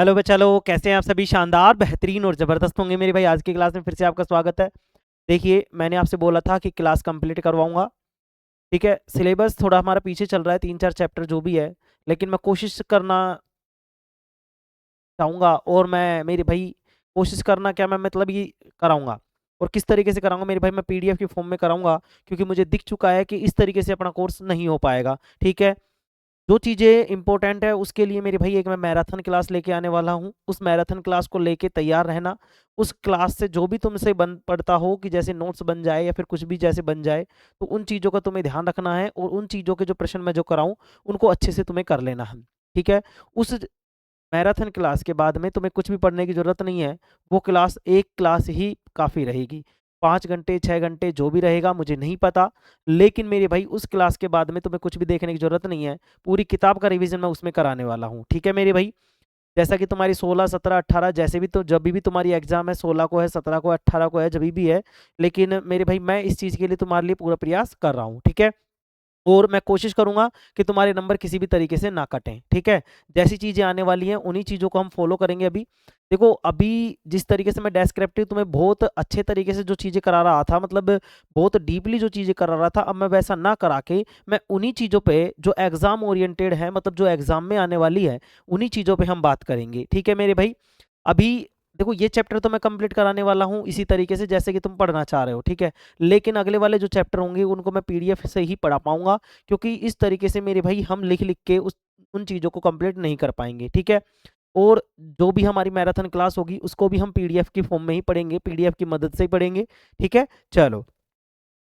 Hello बच्चा लोग, कैसे हैं आप सभी? शानदार, बेहतरीन और ज़बरदस्त होंगे मेरे भाई। आज की क्लास में फिर से आपका स्वागत है। देखिए, मैंने आपसे बोला था कि क्लास कंप्लीट करवाऊंगा। ठीक है, सिलेबस थोड़ा हमारा पीछे चल रहा है, 3-4 चैप्टर जो भी है, लेकिन मैं कोशिश करना चाहूँगा। और मैं मेरे भाई कोशिश करना क्या, मैं मतलब ये कराऊंगा। और किस तरीके से कराऊंगा मेरे भाई? मैं पीडीएफ के फॉर्म में कराऊंगा, क्योंकि मुझे दिख चुका है कि इस तरीके से अपना कोर्स नहीं हो पाएगा। ठीक है, जो चीज़ें इंपॉर्टेंट है उसके लिए मेरे भाई एक मैं मैराथन क्लास लेके आने वाला हूँ। उस मैराथन क्लास को लेके तैयार रहना। उस क्लास से जो भी तुमसे बन पड़ता हो कि जैसे नोट्स बन जाए या फिर कुछ भी जैसे बन जाए, तो उन चीज़ों का तुम्हें ध्यान रखना है और उन चीज़ों के जो प्रश्न मैं जो कराऊँ उनको अच्छे से तुम्हें कर लेना है। ठीक है, उस मैराथन क्लास के बाद में तुम्हें कुछ भी पढ़ने की ज़रूरत नहीं है। वो क्लास एक क्लास ही काफ़ी रहेगी। 5 घंटे 6 घंटे जो भी रहेगा मुझे नहीं पता, लेकिन मेरे भाई उस क्लास के बाद में तुम्हें कुछ भी देखने की ज़रूरत नहीं है। पूरी किताब का रिवीजन मैं उसमें कराने वाला हूँ। ठीक है मेरे भाई, जैसा कि तुम्हारी 16 17 18 जैसे भी, तो जब भी तुम्हारी एग्जाम है, 16 को है, 17 को है, 18 को है, जब भी है, लेकिन मेरे भाई मैं इस चीज़ के लिए तुम्हारे लिए पूरा प्रयास कर रहा हूँ। ठीक है, और मैं कोशिश करूंगा कि तुम्हारे नंबर किसी भी तरीके से ना कटें। ठीक है, जैसी चीज़ें आने वाली हैं उन्हीं चीज़ों को हम फॉलो करेंगे। अभी देखो, अभी जिस तरीके से मैं डेस्क्रिप्टिव तुम्हें बहुत अच्छे तरीके से जो चीज़ें करा रहा था, मतलब बहुत डीपली जो चीज़ें करा रहा था, अब मैं वैसा ना करा के मैं उन्हीं चीज़ों पे जो एग्जाम ओरिएंटेड है, मतलब जो एग्जाम में आने वाली है, उन्हीं चीज़ों पे हम बात करेंगे। ठीक है मेरे भाई, अभी देखो ये चैप्टर तो मैं कंप्लीट कराने वाला हूँ इसी तरीके से जैसे कि तुम पढ़ना चाह रहे हो। ठीक है, लेकिन अगले वाले जो चैप्टर होंगे उनको मैं पीडीएफ से ही पढ़ा पाऊंगा, क्योंकि इस तरीके से मेरे भाई हम लिख लिख के उस उन चीज़ों को कंप्लीट नहीं कर पाएंगे। ठीक है, और जो भी हमारी मैराथन क्लास होगी उसको भी हम पीडीएफ की फॉर्म में ही पढ़ेंगे, पीडीएफ की मदद से ही पढ़ेंगे। ठीक है, चलो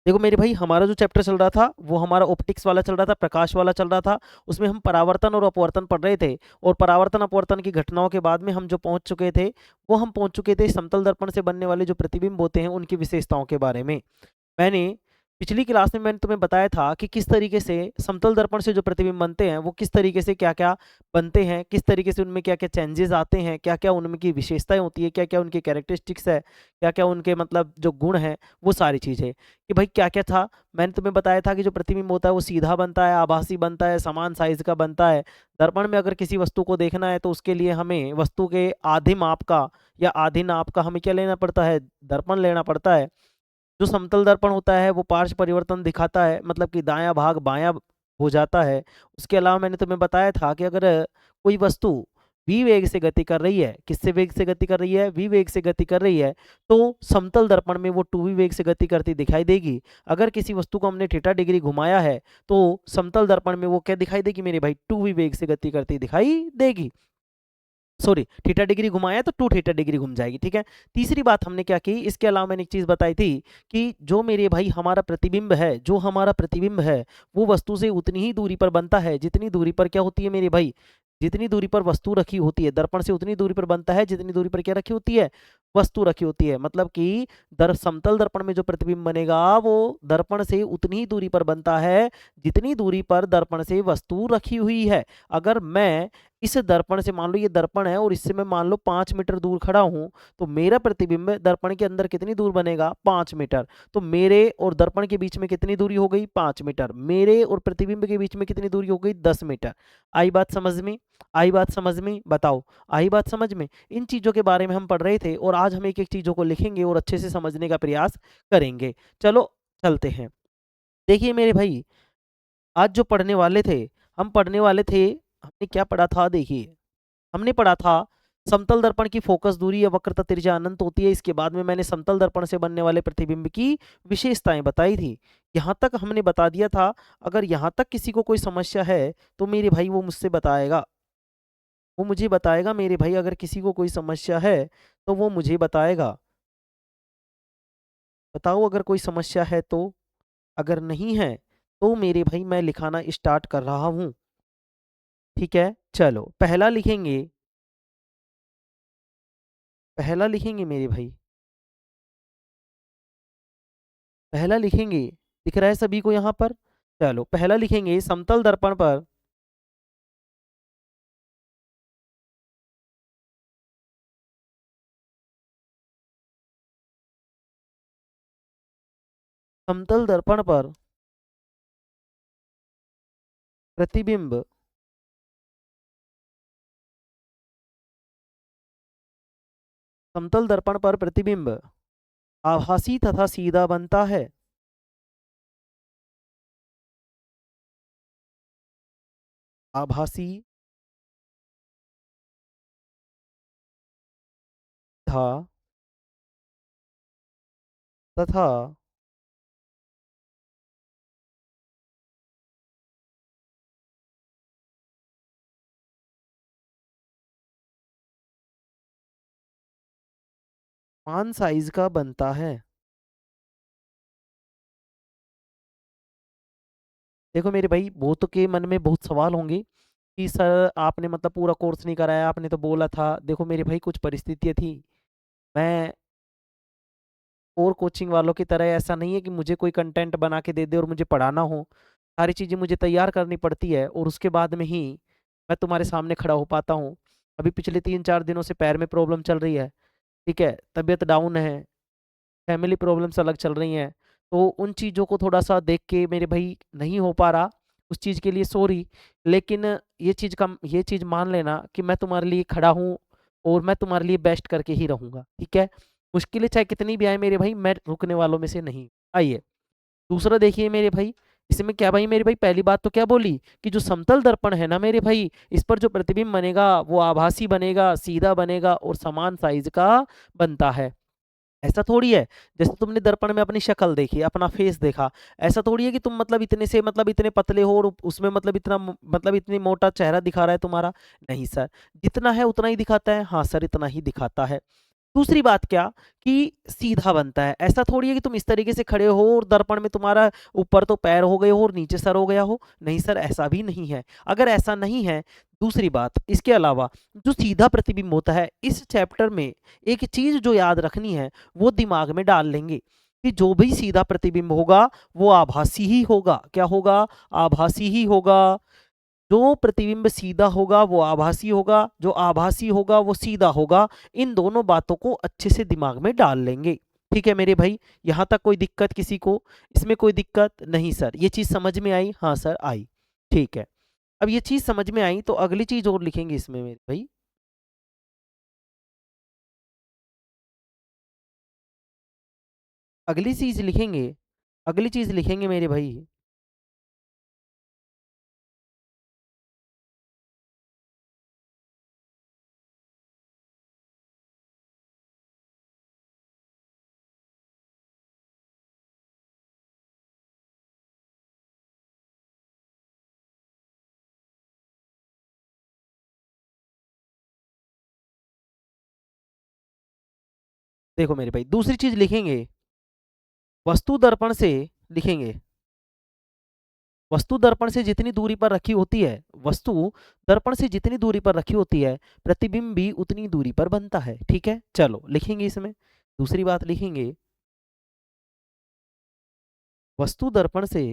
देखो मेरे भाई, हमारा जो चैप्टर चल रहा था वो हमारा ऑप्टिक्स वाला चल रहा था, प्रकाश वाला चल रहा था। उसमें हम परावर्तन और अपवर्तन पढ़ रहे थे, और परावर्तन अपवर्तन की घटनाओं के बाद में हम जो पहुंच चुके थे, वो हम पहुंच चुके थे समतल दर्पण से बनने वाले जो प्रतिबिंब होते हैं उनकी विशेषताओं के बारे में। मैंने पिछली क्लास में मैंने तुम्हें बताया था कि किस तरीके से समतल दर्पण से जो प्रतिबिंब बनते हैं वो किस तरीके से क्या क्या बनते हैं, किस तरीके से उनमें क्या क्या चेंजेस आते हैं, क्या क्या उनकी विशेषताएं होती है, क्या क्या उनकी कैरेक्टरिस्टिक्स है, क्या क्या उनके मतलब जो गुण हैं, वो सारी चीज़ें कि भाई क्या क्या था। मैंने तुम्हें बताया था कि जो प्रतिबिंब होता है वो सीधा बनता है, आभासी बनता है, समान साइज का बनता है। दर्पण में अगर किसी वस्तु को देखना है तो उसके लिए हमें वस्तु के आधे माप का या आधे नाप का हमें क्या लेना पड़ता है? दर्पण लेना पड़ता है। जो समतल दर्पण होता है वो पार्श्व परिवर्तन दिखाता है, मतलब कि दायां भाग बायां हो जाता है। उसके अलावा मैंने तुम्हें बताया था कि अगर कोई वस्तु v वेग से गति कर रही है, किससे वेग से गति कर रही है? v वेग से गति कर रही है, तो समतल दर्पण में वो 2v वेग से गति करती दिखाई देगी। अगर किसी वस्तु को हमने थीटा डिग्री घुमाया है तो समतल दर्पण में वो क्या दिखाई देगी मेरे भाई? 2v वेग से गति करती दिखाई देगी। सॉरी, थीटा डिग्री घुमाया तो 2 थीटा डिग्री घूम जाएगी। ठीक है, तीसरी बात हमने क्या की, इसके अलावा मैंने एक चीज बताई थी कि जो मेरे भाई हमारा प्रतिबिंब है, जो हमारा प्रतिबिंब है वो वस्तु से उतनी ही दूरी पर बनता है जितनी दूरी पर क्या होती है मेरे भाई? जितनी दूरी पर वस्तु रखी होती है, दर्पण से उतनी दूरी पर बनता है जितनी दूरी पर क्या रखी होती है? वस्तु रखी होती है। मतलब कि समतल दर्पण में जो प्रतिबिंब बनेगा वो दर्पण से उतनी ही दूरी पर बनता है जितनी दूरी पर दर्पण से वस्तु रखी हुई है। अगर मैं इस दर्पण से, मान लो ये दर्पण है और इससे मैं मान लो 5 मीटर दूर खड़ा हूं, तो मेरा प्रतिबिंब दर्पण के अंदर कितनी दूर बनेगा? 5 मीटर। तो मेरे और दर्पण के बीच में कितनी दूरी हो गई? 5 मीटर। मेरे और प्रतिबिंब के बीच में कितनी दूरी हो गई? 10 मीटर। आई बात समझ में? आई बात समझ में? बताओ, आई बात समझ में? इन चीजों के बारे में हम पढ़ रहे थे, और आज हम एक एक चीजों को लिखेंगे और अच्छे से समझने का प्रयास करेंगे। चलो चलते हैं। देखिए मेरे भाई, आज जो पढ़ने वाले थे, हम पढ़ने वाले थे, हमने क्या पढ़ा था? देखिए, हमने पढ़ा था समतल दर्पण की फोकस दूरी या वक्रता त्रिज्या अनंत होती है। इसके बाद में मैंने समतल दर्पण से बनने वाले प्रतिबिंब की विशेषताएं बताई थी। यहां तक हमने बता दिया था। अगर यहां तक किसी को कोई समस्या है तो मेरे भाई वो मुझसे बताएगा, वो मुझे बताएगा मेरे भाई। अगर किसी को कोई समस्या है तो वो मुझे बताएगा। बताओ अगर कोई समस्या है तो। अगर नहीं है तो मेरे भाई मैं लिखाना स्टार्ट कर रहा हूं। ठीक है, चलो पहला लिखेंगे। पहला लिखेंगे मेरे भाई, पहला लिखेंगे। दिख रहा है सभी को यहाँ पर? चलो पहला लिखेंगे, समतल दर्पण पर, समतल दर्पण पर प्रतिबिंब समतल दर्पण पर प्रतिबिंब आभासी तथा सीधा बनता है। आभासी था तथा समान साइज का बनता है। देखो मेरे भाई, बहुत के मन में बहुत सवाल होंगे कि सर आपने मतलब पूरा कोर्स नहीं कराया, आपने तो बोला था। देखो मेरे भाई, कुछ परिस्थितियाँ थी। मैं और कोचिंग वालों की तरह ऐसा नहीं है कि मुझे कोई कंटेंट बना के दे दे और मुझे पढ़ाना हो। सारी चीज़ें मुझे तैयार करनी पड़ती है और उसके बाद में ही मैं तुम्हारे सामने खड़ा हो पाता हूँ। अभी पिछले 3-4 दिनों से पैर में प्रॉब्लम चल रही है, ठीक है, तबीयत डाउन है, फैमिली प्रॉब्लम्स अलग चल रही हैं। तो उन चीज़ों को थोड़ा सा देख के मेरे भाई नहीं हो पा रहा, उस चीज़ के लिए सॉरी। लेकिन ये चीज़ मान लेना कि मैं तुम्हारे लिए खड़ा हूँ और मैं तुम्हारे लिए बेस्ट करके ही रहूँगा, ठीक है। मुश्किलें चाहे कितनी भी आए मेरे भाई, मैं रुकने वालों में से नहीं। आइए दूसरा देखिए मेरे भाई, इसमें क्या भाई मेरे भाई, पहली बात तो क्या बोली कि जो समतल दर्पण है ना मेरे भाई, इस पर जो प्रतिबिंब बनेगा वो आभासी बनेगा, सीधा बनेगा और समान साइज का बनता है। ऐसा थोड़ी है जैसे तुमने दर्पण में अपनी शक्ल देखी, अपना फेस देखा, ऐसा थोड़ी है कि तुम मतलब इतने से मतलब इतने पतले हो और उसमें मतलब मतलब इतनी मोटा चेहरा दिखा रहा है तुम्हारा। नहीं सर, जितना है उतना ही दिखाता है। हाँ सर, इतना ही दिखाता है। दूसरी बात क्या कि सीधा बनता है। ऐसा थोड़ी है कि तुम इस तरीके से खड़े हो और दर्पण में तुम्हारा ऊपर तो पैर हो गए हो और नीचे सर हो गया हो। नहीं सर, ऐसा भी नहीं है। अगर ऐसा नहीं है, दूसरी बात इसके अलावा जो सीधा प्रतिबिंब होता है, इस चैप्टर में एक चीज जो याद रखनी है वो दिमाग में डाल लेंगे कि जो भी सीधा प्रतिबिंब होगा वो आभासी ही होगा। क्या होगा? आभासी ही होगा। जो प्रतिबिंब सीधा होगा वो आभासी होगा, जो आभासी होगा वो सीधा होगा। इन दोनों बातों को अच्छे से दिमाग में डाल लेंगे। ठीक है मेरे भाई, यहां तक कोई दिक्कत किसी को? इसमें कोई दिक्कत नहीं सर, ये चीज समझ में आई? हाँ सर आई। ठीक है, अब ये चीज समझ में आई तो अगली चीज और लिखेंगे इसमें मेरे भाई। अगली चीज लिखेंगे, अगली चीज लिखेंगे मेरे भाई। देखो मेरे भाई, दूसरी चीज लिखेंगे वस्तु दर्पण से। लिखेंगे वस्तु दर्पण से जितनी दूरी पर रखी होती है, वस्तु दर्पण से जितनी दूरी पर रखी होती है, प्रतिबिंब भी उतनी दूरी पर बनता है। ठीक है, चलो लिखेंगे इसमें। दूसरी बात लिखेंगे वस्तु दर्पण से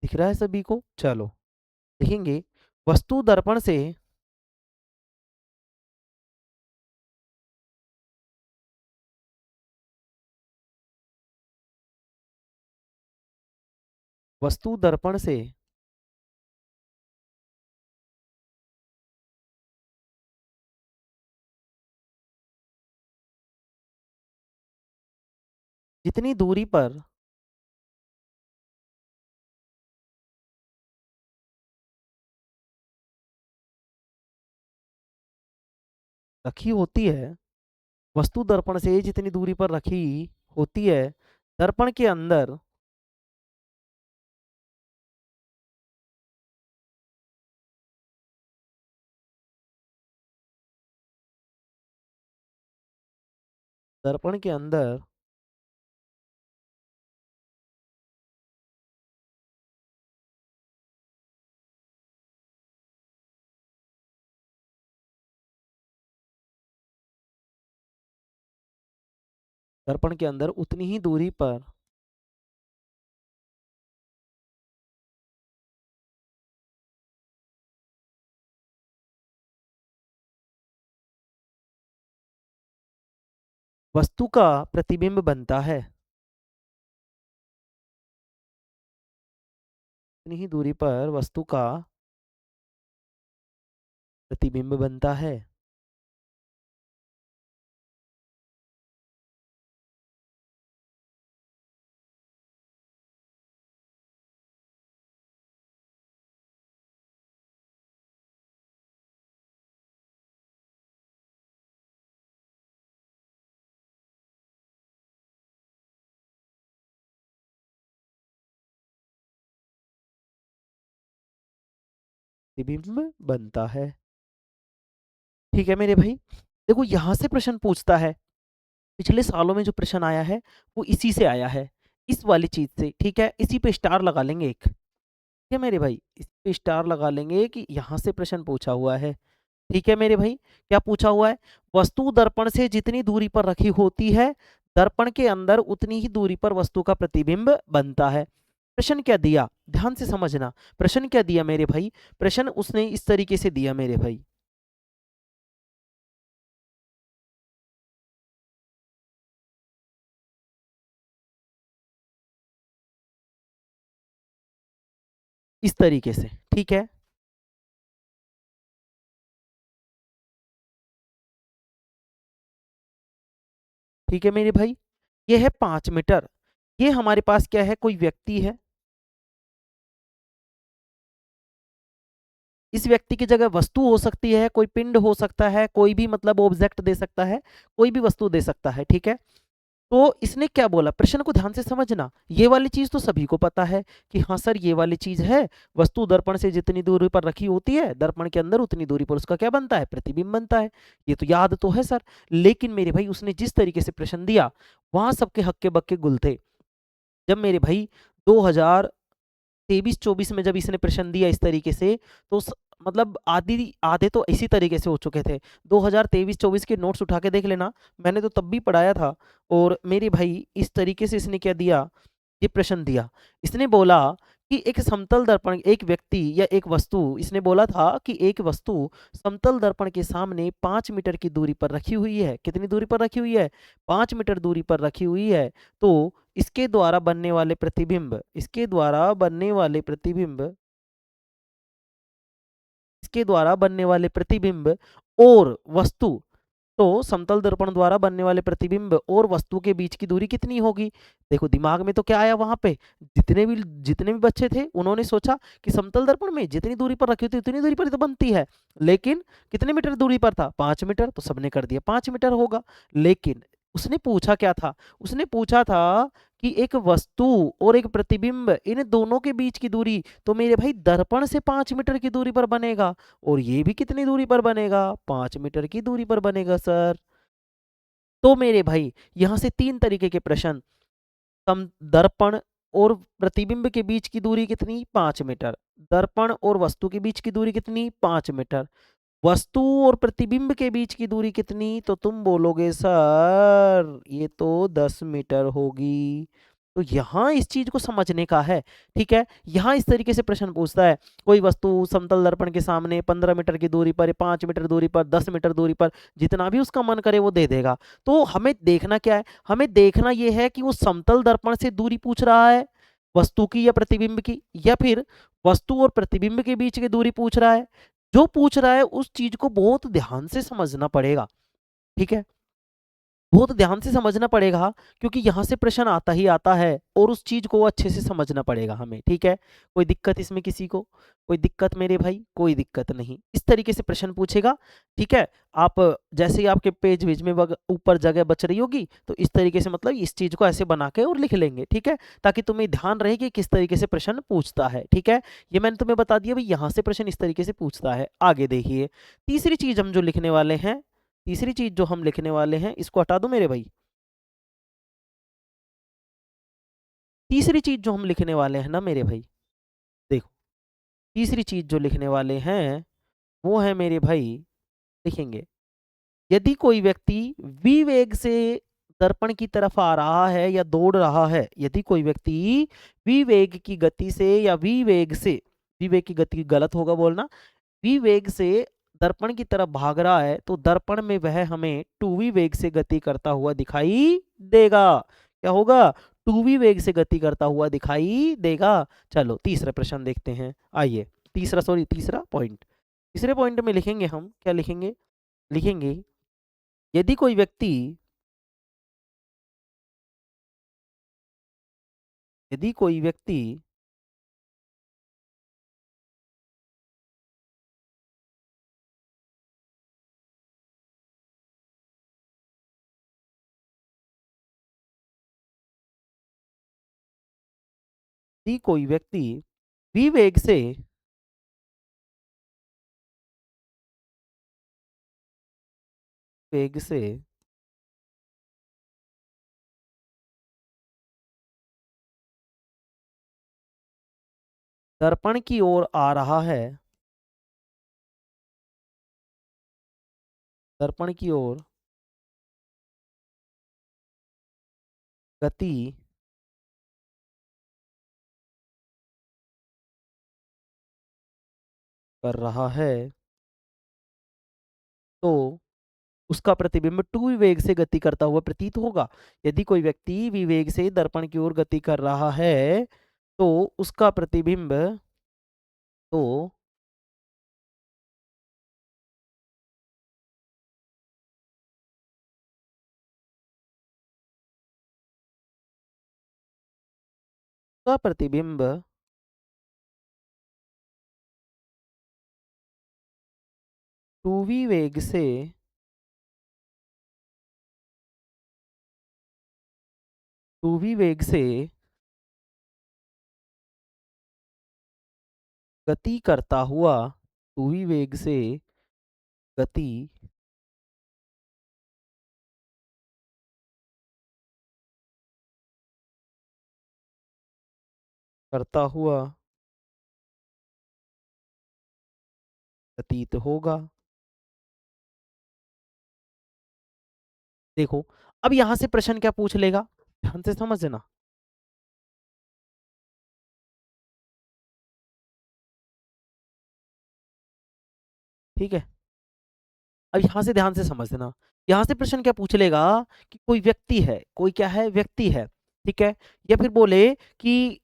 दिख रहा है सभी को? चलो लिखेंगे वस्तु दर्पण से वस्तु दर्पण से जितनी दूरी पर रखी होती है, वस्तु दर्पण से जितनी दूरी पर रखी होती है, दर्पण के अंदर, दर्पण के अंदर दर्पण के अंदर उतनी ही दूरी पर वस्तु का प्रतिबिंब बनता है। उतनी ही दूरी पर वस्तु का प्रतिबिंब बनता है। प्रतिबिंब बनता है। ठीक है मेरे भाई, देखो यहाँ से प्रश्न पूछता है, पिछले सालों में जो प्रश्न आया है वो इसी से आया है, इस वाली चीज से। ठीक है, इसी पे स्टार लगा लेंगे एक। ठीक है मेरे भाई, इस पे स्टार लगा लेंगे कि यहाँ से प्रश्न पूछा हुआ है। ठीक है मेरे भाई, क्या पूछा हुआ है? वस्तु दर्पण से जितनी दूरी पर रखी होती है, दर्पण के अंदर उतनी ही दूरी पर वस्तु का प्रतिबिंब बनता है। प्रश्न क्या दिया, ध्यान से समझना। प्रश्न क्या दिया मेरे भाई? प्रश्न उसने इस तरीके से दिया मेरे भाई, इस तरीके से। ठीक है, ठीक है मेरे भाई, ये है 5 मीटर। ये हमारे पास क्या है, कोई व्यक्ति है। इस व्यक्ति की जगह वस्तु हो सकती है, कोई पिंड हो सकता है, कोई भी मतलब ऑब्जेक्ट दे सकता है, कोई भी वस्तु दे सकता है। ठीक है, तो इसने क्या बोला, प्रश्न को ध्यान से समझना। ये वाली चीज तो सभी को पता है कि हाँ सर ये वाली चीज है, वस्तु दर्पण से जितनी दूरी पर रखी होती है, दर्पण के अंदर उतनी दूरी पर उसका क्या बनता है, प्रतिबिंब बनता है। ये तो याद तो है सर। लेकिन मेरे भाई उसने जिस तरीके से प्रश्न दिया, वहां सबके हक्के बक्के गुल थे। जब मेरे भाई 2023-24 में जब इसने प्रश्न दिया इस तरीके से, तो मतलब आधी आधे तो इसी तरीके से हो चुके थे। 2023-24 के नोट्स उठा के देख लेना, मैंने तो तब भी पढ़ाया था। और मेरे भाई इस तरीके से इसने क्या दिया, ये प्रश्न दिया। इसने बोला कि एक समतल दर्पण, एक व्यक्ति या एक वस्तु, इसने बोला था कि एक वस्तु समतल दर्पण के सामने 5 मीटर की दूरी पर रखी हुई है। कितनी दूरी पर रखी हुई है? 5 मीटर दूरी पर रखी हुई है। तो इसके द्वारा बनने वाले प्रतिबिंब, इसके द्वारा बनने वाले प्रतिबिंब, इसके द्वारा बनने वाले प्रतिबिंब और वस्तु, तो समतल दर्पण द्वारा बनने वाले प्रतिबिंब और वस्तु के बीच की दूरी कितनी होगी? देखो दिमाग में तो क्या आया वहां पे, जितने भी बच्चे थे उन्होंने सोचा कि समतल दर्पण में जितनी दूरी पर रखी होती है उतनी दूरी पर ही तो बनती है। लेकिन कितने मीटर दूरी पर था? 5 मीटर, तो सबने कर दिया 5 मीटर होगा। लेकिन उसने पूछा क्या था? उसने पूछा था कि एक वस्तु और एक प्रतिबिंब, इन दोनों के बीच की दूरी, तो मेरे भाई दर्पण से 5 मीटर की दूरी पर बनेगा, और ये भी कितनी दूरी पर बनेगा? 5 मीटर की दूरी पर बनेगा सर। तो मेरे भाई यहां से तीन तरीके के प्रश्न, सम दर्पण और प्रतिबिंब के बीच की दूरी कितनी? 5 मीटर। दर्पण और वस्तु के बीच की दूरी कितनी? 5 मीटर। वस्तु और प्रतिबिंब के बीच की दूरी कितनी? तो तुम बोलोगे सर ये तो 10 मीटर होगी। तो यहां इस चीज को समझने का है। ठीक है, यहां इस तरीके से प्रश्न पूछता है, कोई वस्तु समतल दर्पण के सामने 15 मीटर की दूरी पर, 5 मीटर दूरी पर, 10 मीटर दूरी पर, जितना भी उसका मन करे वो दे देगा। तो हमें देखना क्या है? हमें देखना यह है कि वो समतल दर्पण से दूरी पूछ रहा है वस्तु की या प्रतिबिंब की, या फिर वस्तु और प्रतिबिंब के बीच की दूरी पूछ रहा है। जो पूछ रहा है उस चीज को बहुत ध्यान से समझना पड़ेगा। ठीक है, बहुत ध्यान से समझना पड़ेगा, क्योंकि यहां से प्रश्न आता ही आता है और उस चीज को अच्छे से समझना पड़ेगा हमें। ठीक है, कोई दिक्कत इसमें किसी को? कोई दिक्कत मेरे भाई? कोई दिक्कत नहीं, इस तरीके से प्रश्न पूछेगा। ठीक है, आप जैसे ही आपके पेज वेज में ऊपर जगह बच रही होगी, तो इस तरीके से मतलब इस चीज को ऐसे बना के और लिख लेंगे। ठीक है, ताकि तुम्हें ध्यान रहे कि किस तरीके से प्रश्न पूछता है। ठीक है, ये मैंने तुम्हें बता दिया भाई, यहां से प्रश्न इस तरीके से पूछता है। आगे देखिए, तीसरी चीज हम जो लिखने वाले हैं, तीसरी चीज जो हम लिखने वाले हैं, इसको हटा दो मेरे भाई। तीसरी चीज जो हम लिखने वाले हैं ना मेरे भाई, देखो, तीसरी चीज जो लिखने वाले हैं वो है मेरे भाई, लिखेंगे, यदि कोई व्यक्ति विवेग से दर्पण की तरफ आ रहा है या दौड़ रहा है, यदि कोई व्यक्ति विवेग की गति से या विवेग से, विवेग की गति गलत होगा बोलना, विवेग से दर्पण की तरफ भाग रहा है, तो दर्पण में वह हमें 2v वेग से गति करता हुआ दिखाई देगा। क्या होगा? 2v वेग से गति करता हुआ दिखाई देगा। चलो तीसरा प्रश्न देखते हैं। आइए, तीसरा पॉइंट। तीसरे पॉइंट में लिखेंगे हम, क्या लिखेंगे? लिखेंगे यदि कोई व्यक्ति यदि कोई व्यक्ति यदि कोई व्यक्ति v वेग से दर्पण की ओर आ रहा है, दर्पण की ओर गति कर रहा है, तो उसका प्रतिबिंब 2v वेग से गति करता हुआ प्रतीत होगा। यदि कोई व्यक्ति v वेग से दर्पण की ओर गति कर रहा है, तो उसका प्रतिबिंब तो उसका प्रतिबिंब 2v वेग से 2v वेग से गति करता हुआ 2v वेग से गति करता हुआ प्रतीत होगा। देखो, अब यहां से प्रश्न क्या पूछ लेगा, ध्यान से समझना। ठीक है, अब यहां से ध्यान से समझना। यहां से प्रश्न क्या पूछ लेगा कि कोई व्यक्ति है, कोई क्या है, व्यक्ति है, ठीक है, या फिर बोले कि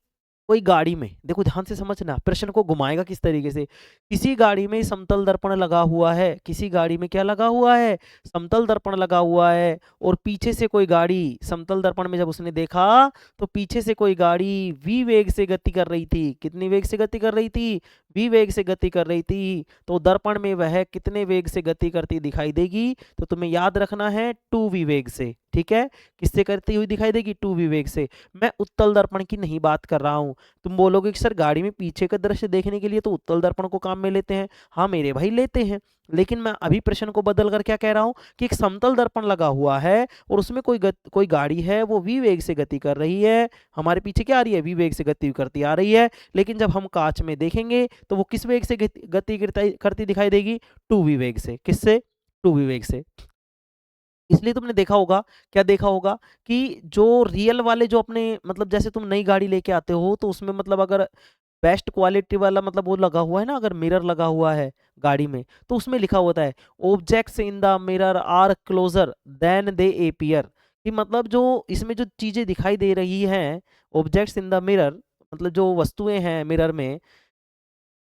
कोई गाड़ी में, देखो ध्यान से समझना, प्रश्न को घुमाएगा किस तरीके से। किसी गाड़ी में समतल दर्पण लगा हुआ है, किसी गाड़ी में क्या लगा हुआ है, समतल दर्पण लगा हुआ है, और पीछे से कोई गाड़ी, समतल दर्पण में जब उसने देखा तो पीछे से कोई गाड़ी v वेग से गति कर रही थी। कितनी वेग से गति कर रही थी? v वेग से गति कर रही थी। तो दर्पण में वह कितने वेग से गति करती दिखाई देगी? तो तुम्हें याद रखना है 2v वेग से, ठीक है। किससे करती हुई दिखाई देगी? 2v वेग से। मैं उत्तल दर्पण की नहीं बात कर रहा हूं। तुम बोलोगे कि सर गाड़ी में पीछे का दृश्य देखने के लिए तो उत्तल दर्पण को काम में लेते हैं। हाँ मेरे भाई लेते हैं, लेकिन मैं अभी प्रश्न को बदल कर क्या कह रहा हूं कि एक समतल दर्पण लगा हुआ है और उसमें कोई गाड़ी है, वो v वेग से गति कर रही है। हमारे पीछे क्या आ रही है? v वेग से गति करती आ रही है। लेकिन जब हम कांच में देखेंगे तो वो किस वेग से गति करती दिखाई देगी? 2v वेग से। किससे? 2v वेग से। इसलिए तुमने देखा होगा, क्या देखा होगा कि जो रियल वाले, जो अपने मतलब जैसे तुम नई गाड़ी लेके आते हो तो उसमें मतलब अगर बेस्ट क्वालिटी वाला मतलब वो लगा हुआ है ना, अगर मिरर लगा हुआ है गाड़ी में, तो उसमें लिखा होता है objects in the mirror are closer than they appear. कि मतलब जो इसमें जो चीजें दिखाई दे रही हैं, ऑब्जेक्ट्स इन द मिरर, मतलब जो वस्तुएं हैं मिरर में,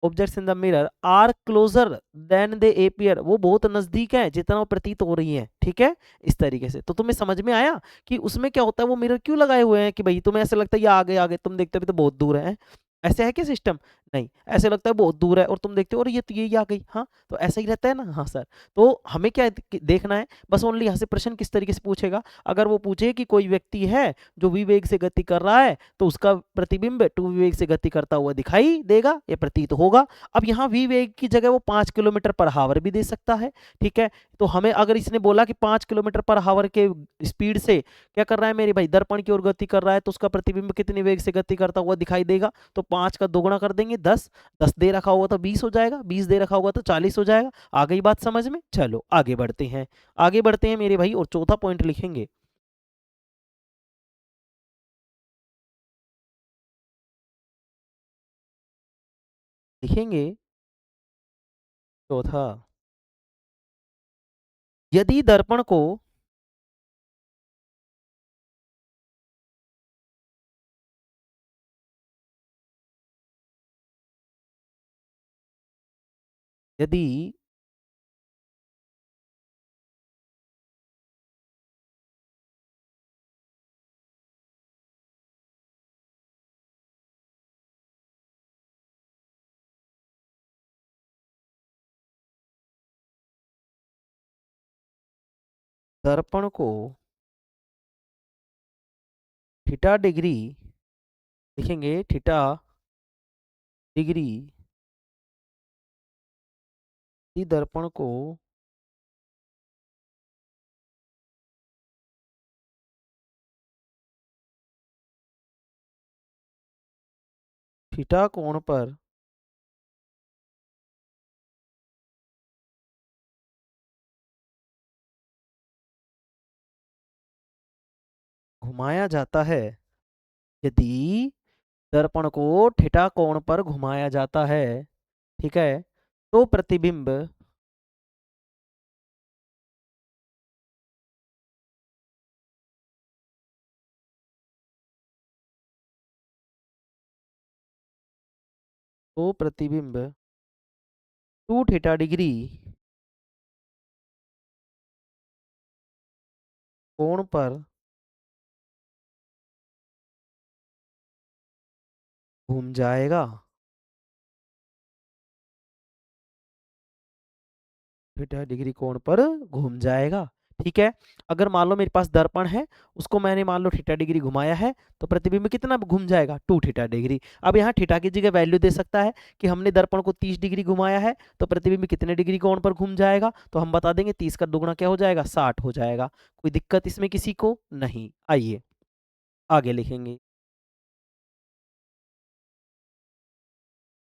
objects in the mirror are closer than they appear, वो बहुत नजदीक है जितना वो प्रतीत हो रही है, ठीक है। इस तरीके से तो तुम्हें समझ में आया कि उसमें क्या होता है, वो मिरर क्यों लगाए हुए हैं, कि भाई तुम्हें ऐसा लगता है ये आगे आगे, तुम देखते हो तो बहुत दूर है। ऐसे है क्या सिस्टम? नहीं, ऐसे लगता है बहुत दूर है और तुम देखते हो और ये तो यही आ गई। हाँ, तो ऐसा ही रहता है ना। हाँ सर, तो हमें क्या देखना है, बस ओनली यहाँ से प्रश्न किस तरीके से पूछेगा। अगर वो पूछे कि कोई व्यक्ति है जो विवेक से गति कर रहा है, तो उसका प्रतिबिंब 2v से गति करता हुआ दिखाई देगा या प्रतीत होगा। अब यहाँ विवेक की जगह वो 5 किलोमीटर पर हावर भी दे सकता है, ठीक है। तो हमें अगर इसने बोला कि 5 किलोमीटर पर हावर के स्पीड से क्या कर रहा है मेरे भाई, दर्पण की ओर गति कर रहा है, तो उसका प्रतिबिंब कितनी वेग से गति करता हुआ दिखाई देगा? तो 5 का दोगुना कर देंगे 10, 10 दे रखा होगा तो 20 हो जाएगा, 20 दे रखा होगा तो 40 हो जाएगा। आ गई बात समझ में? चलो आगे बढ़ते हैं, आगे बढ़ते हैं मेरे भाई, और चौथा पॉइंट लिखेंगे। लिखेंगे चौथा, यदि दर्पण को यदि दर्पण को थीटा डिग्री लिखेंगे, थीटा डिग्री दर्पण को थीटा कोण पर घुमाया जाता है, यदि दर्पण को थीटा कोण पर घुमाया जाता है, ठीक है, तो प्रतिबिंब तो प्रतिबिंब 2 थीटा डिग्री कोण पर घूम जाएगा, थीटा डिग्री कोण पर घूम जाएगा। ठीक है, अगर मान लो मेरे पास दर्पण है, उसको मैंने मान लो थीटा डिग्री घुमाया है, तो प्रतिबिंब कितना घूम जाएगा, 2 थीटा डिग्री। अब यहाँ थीटा की जगह वैल्यू दे सकता है कि हमने दर्पण को 30 डिग्री घुमाया है, तो प्रतिबिंब कितने डिग्री कोण पर घूम जाएगा, तो हम बता देंगे 30 का दुगुना क्या हो जाएगा, 60 हो जाएगा। कोई दिक्कत इसमें किसी को नहीं। आइए आगे लिखेंगे,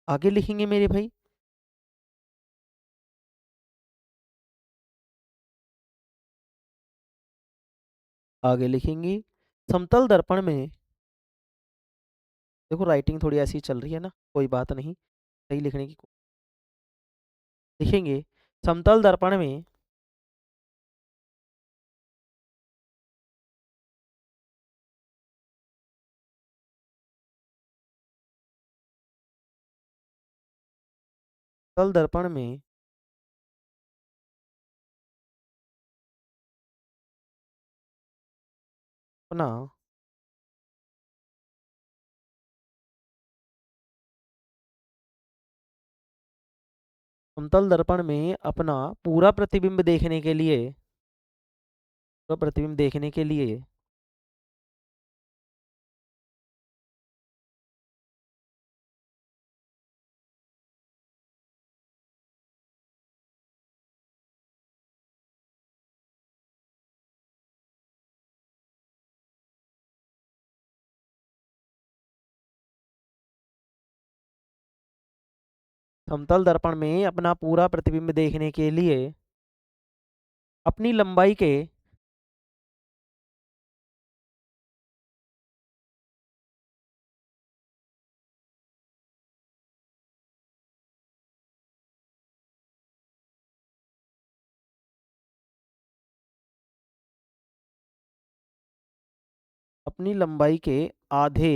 आगे लिखेंगे मेरे भाई, आगे लिखेंगे समतल दर्पण में, देखो राइटिंग थोड़ी ऐसी चल रही है ना, कोई बात नहीं, सही लिखने की लिखेंगे समतल दर्पण में समतल दर्पण में अपना समतल दर्पण में अपना पूरा प्रतिबिंब देखने के लिए, पूरा प्रतिबिंब देखने के लिए समतल दर्पण में अपना पूरा प्रतिबिंब देखने के लिए अपनी लंबाई के अपनी लंबाई के आधे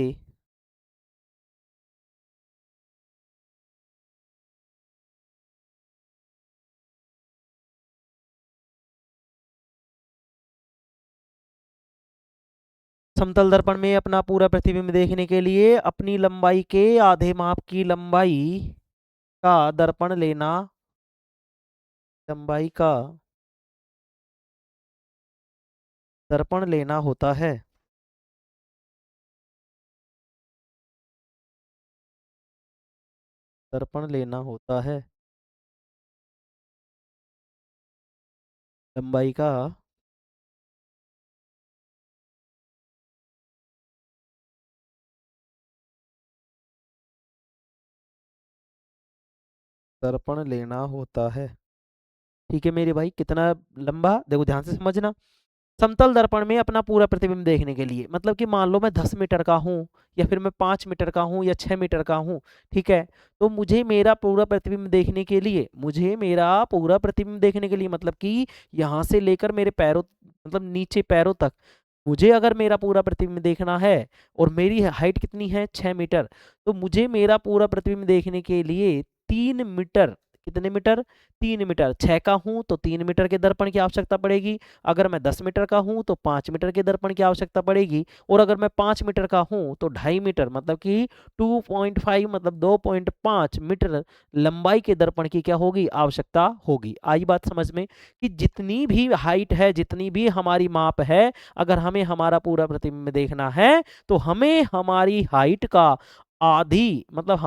समतल दर्पण में अपना पूरा प्रतिबिंब देखने के लिए अपनी लंबाई के आधे माप की लंबाई का दर्पण लेना, लंबाई का दर्पण लेना होता है। दर्पण लेना होता है, लंबाई का दर्पण लेना होता है। ठीक है मेरे भाई, कितना लंबा, देखो ध्यान से समझना। समतल दर्पण में अपना पूरा प्रतिबिंब देखने के लिए, मतलब कि मान लो मैं 10 मीटर का हूँ, या फिर मैं 5 मीटर का हूँ, या 6 मीटर का हूँ, ठीक है, तो मुझे मेरा पूरा प्रतिबिंब देखने के लिए, मुझे मेरा पूरा प्रतिबिंब देखने के लिए, मतलब कि यहाँ से लेकर मेरे पैरों, मतलब नीचे पैरों तक, मुझे अगर मेरा पूरा प्रतिबिंब देखना है, और मेरी हाइट कितनी है, 6 मीटर, तो मुझे मेरा पूरा प्रतिबिंब देखने के लिए 3 मीटर, कितने मीटर, 3 मीटर। 6 का हूं तो 3 मीटर के दर्पण की आवश्यकता पड़ेगी। अगर मैं 10 मीटर का हूं तो 5 मीटर के दर्पण की आवश्यकता पड़ेगी। और अगर मैं 5 मीटर का हूं तो 2.5 मीटर मतलब कि 2.5 मतलब 2.5 मीटर लंबाई के दर्पण की क्या होगी, आवश्यकता होगी। आई बात समझ में कि जितनी भी हाइट है, जितनी भी हमारी माप है, अगर हमें हमारा पूरा प्रतिबिंब देखना है तो हमें हमारी हाइट का आधी मतलब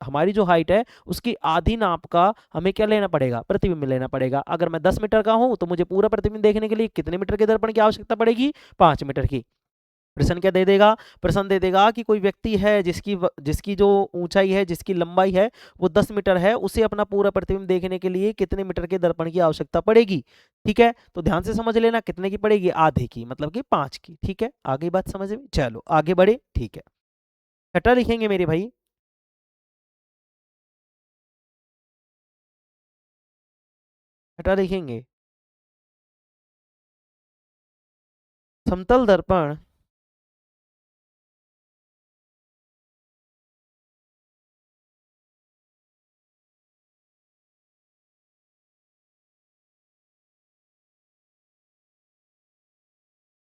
हमारी जो हाइट है उसकी आधी नाप का हमें क्या लेना पड़ेगा, प्रतिबिंब लेना पड़ेगा। अगर मैं 10 मीटर का हूं तो मुझे पूरा प्रतिबिंब देखने के लिए कितने मीटर के दर्पण की आवश्यकता पड़ेगी, 5 मीटर की। प्रश्न क्या दे देगा, प्रश्न दे देगा कि कोई व्यक्ति है जिसकी जो ऊंचाई है, जिसकी लंबाई है वो 10 मीटर है, उसे अपना पूरा प्रतिबिंब देखने के लिए कितने मीटर के दर्पण की आवश्यकता पड़ेगी। ठीक है, तो ध्यान से समझ लेना, कितने की पड़ेगी, आधे की मतलब कि 5 की। ठीक है, आगे बात समझ में, चलो आगे बढ़े। ठीक है, छठा लिखेंगे मेरे भाई, छठा लिखेंगे, समतल दर्पण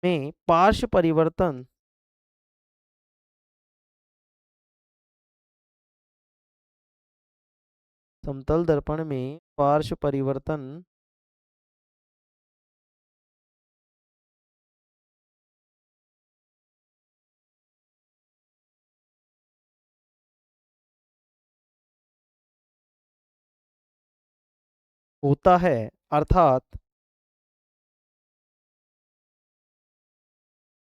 में पार्श्व परिवर्तन समतल दर्पण में पार्श्व परिवर्तन होता है, अर्थात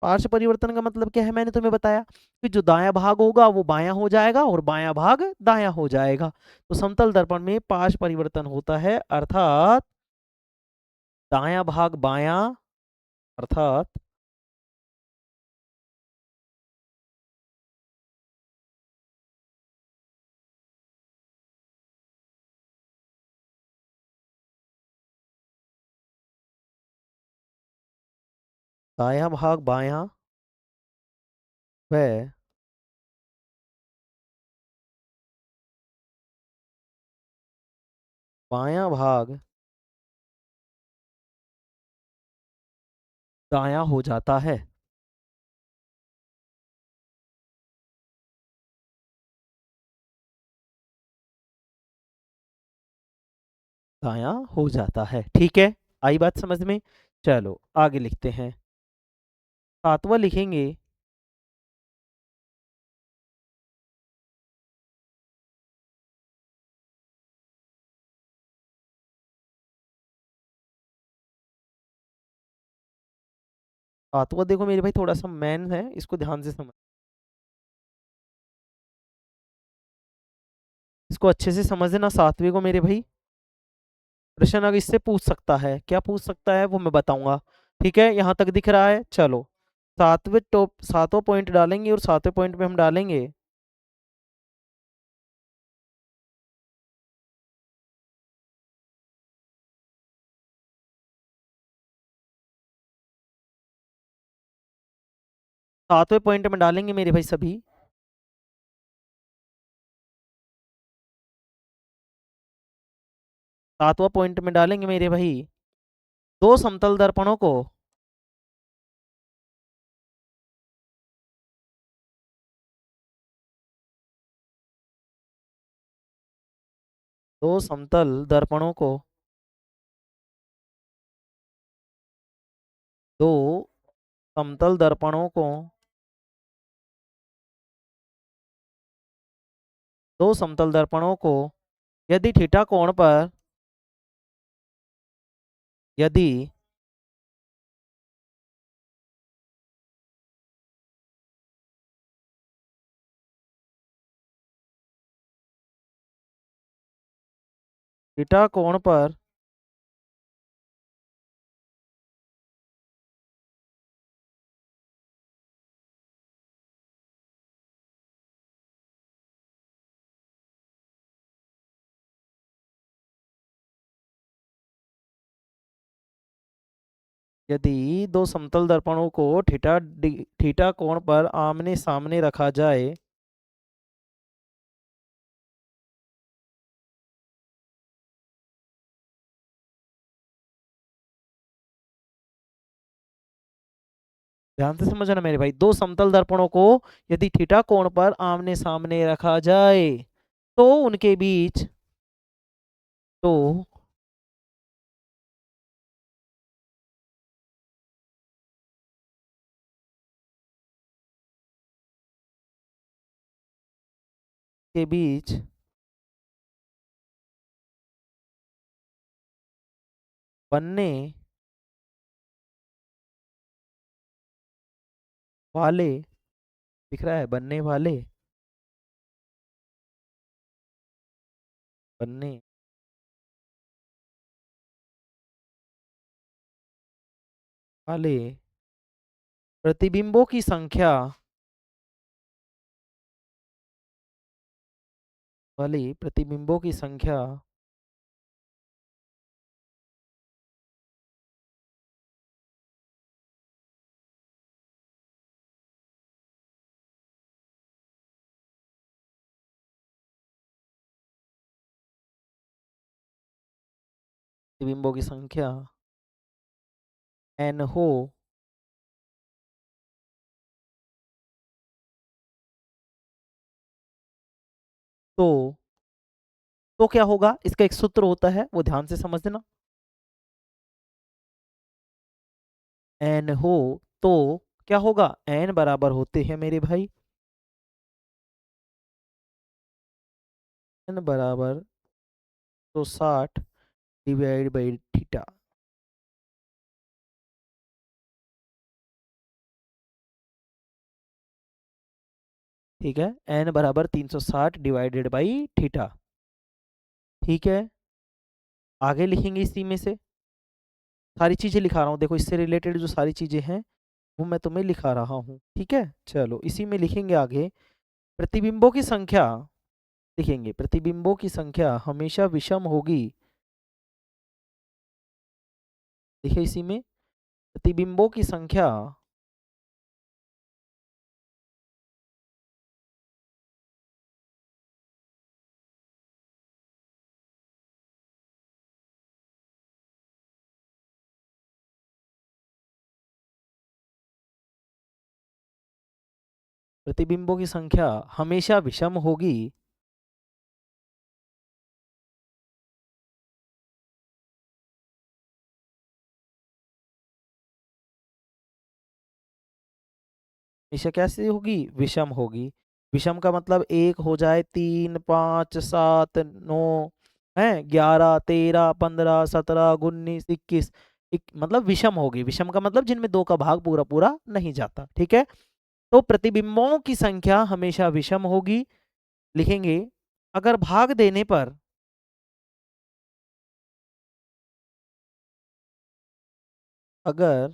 पार्श्व परिवर्तन का मतलब क्या है, मैंने तुम्हें बताया कि जो दायां भाग होगा वो बायां हो जाएगा और बायां भाग दायां हो जाएगा। तो समतल दर्पण में पार्श्व परिवर्तन होता है, अर्थात दायां भाग बायां, अर्थात दायां भाग बायां व बायां भाग दायां हो जाता है, दायां हो जाता है। ठीक है, आई बात समझ में, चलो आगे लिखते हैं, सातवां लिखेंगे, सातवां देखो मेरे भाई थोड़ा सा मैन है, इसको ध्यान से समझ, इसको अच्छे से समझना सातवें को मेरे भाई। प्रश्न अगर इससे पूछ सकता है, क्या पूछ सकता है वो मैं बताऊंगा। ठीक है, यहाँ तक दिख रहा है, चलो सातवें टॉप सातों पॉइंट डालेंगे और सातवें पॉइंट में हम डालेंगे सातवें पॉइंट में डालेंगे मेरे भाई सभी, सातवां पॉइंट में डालेंगे मेरे भाई, दो समतल दर्पणों को, दो समतल दर्पणों को, दो समतल दर्पणों को, दो समतल दर्पणों को यदि थीटा कोण पर, यदि थीटा कोण पर यदि दो समतल दर्पणों को थीटा कोण पर आमने सामने रखा जाए, ध्यान से समझना मेरे भाई, दो समतल दर्पणों को यदि थीटा कोण पर आमने सामने रखा जाए तो उनके बीच, तो के बीच बनने वाले, दिख रहा है, बनने वाले, बनने वाले प्रतिबिंबों की संख्या, वाली प्रतिबिंबों की संख्या प्रतिबिंबों की संख्या n हो, तो क्या होगा, इसका एक सूत्र होता है, वो ध्यान से समझना। n हो तो क्या होगा, n बराबर होते हैं मेरे भाई, n बराबर 160 डिवाइड बाई थीटा। ठीक है, n बराबर 360 डिवाइडेड बाई थीटा। ठीक है, आगे लिखेंगे इसी में से, सारी चीजें लिखा रहा हूँ, देखो इससे रिलेटेड जो सारी चीजें हैं वो मैं तुम्हें लिखा रहा हूँ। ठीक है, चलो इसी में लिखेंगे आगे, प्रतिबिंबों की संख्या, लिखेंगे प्रतिबिंबों की संख्या हमेशा विषम होगी, लिखे इसी में, प्रतिबिंबों की संख्या प्रतिबिंबों की संख्या हमेशा विषम होगी, हमेशा कैसे होगी, विषम होगी। विषम का मतलब एक हो जाए, 3, 5, 7, 9 है, 11, 13, 15, 17, 19, 21, मतलब विषम होगी। विषम का मतलब जिनमें दो का भाग पूरा पूरा नहीं जाता। ठीक है, तो प्रतिबिंबों की संख्या हमेशा विषम होगी, लिखेंगे अगर भाग देने पर, अगर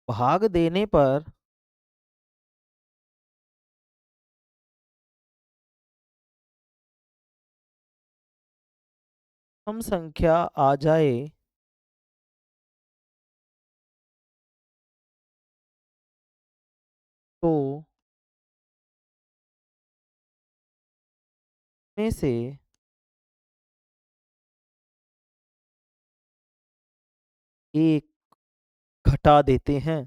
भाग देने पर हम संख्या आ जाए तो में से एक घटा देते हैं,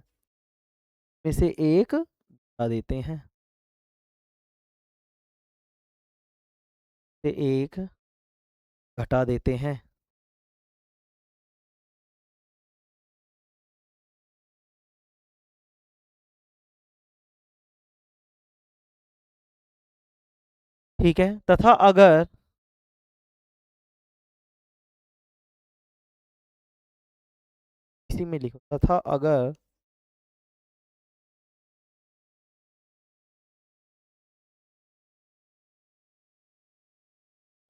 में से एक घटा देते हैं, से एक घटा देते हैं। ठीक है, तथा अगर, इसी में लिखो, तथा अगर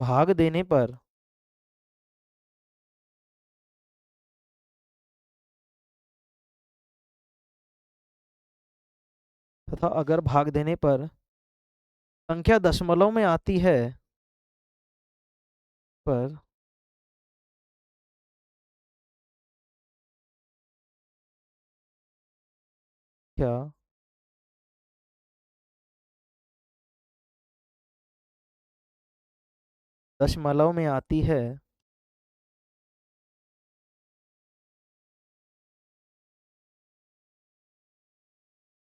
भाग देने पर, तथा अगर भाग देने पर संख्या दशमलव में आती है, पर क्या दशमलव में आती है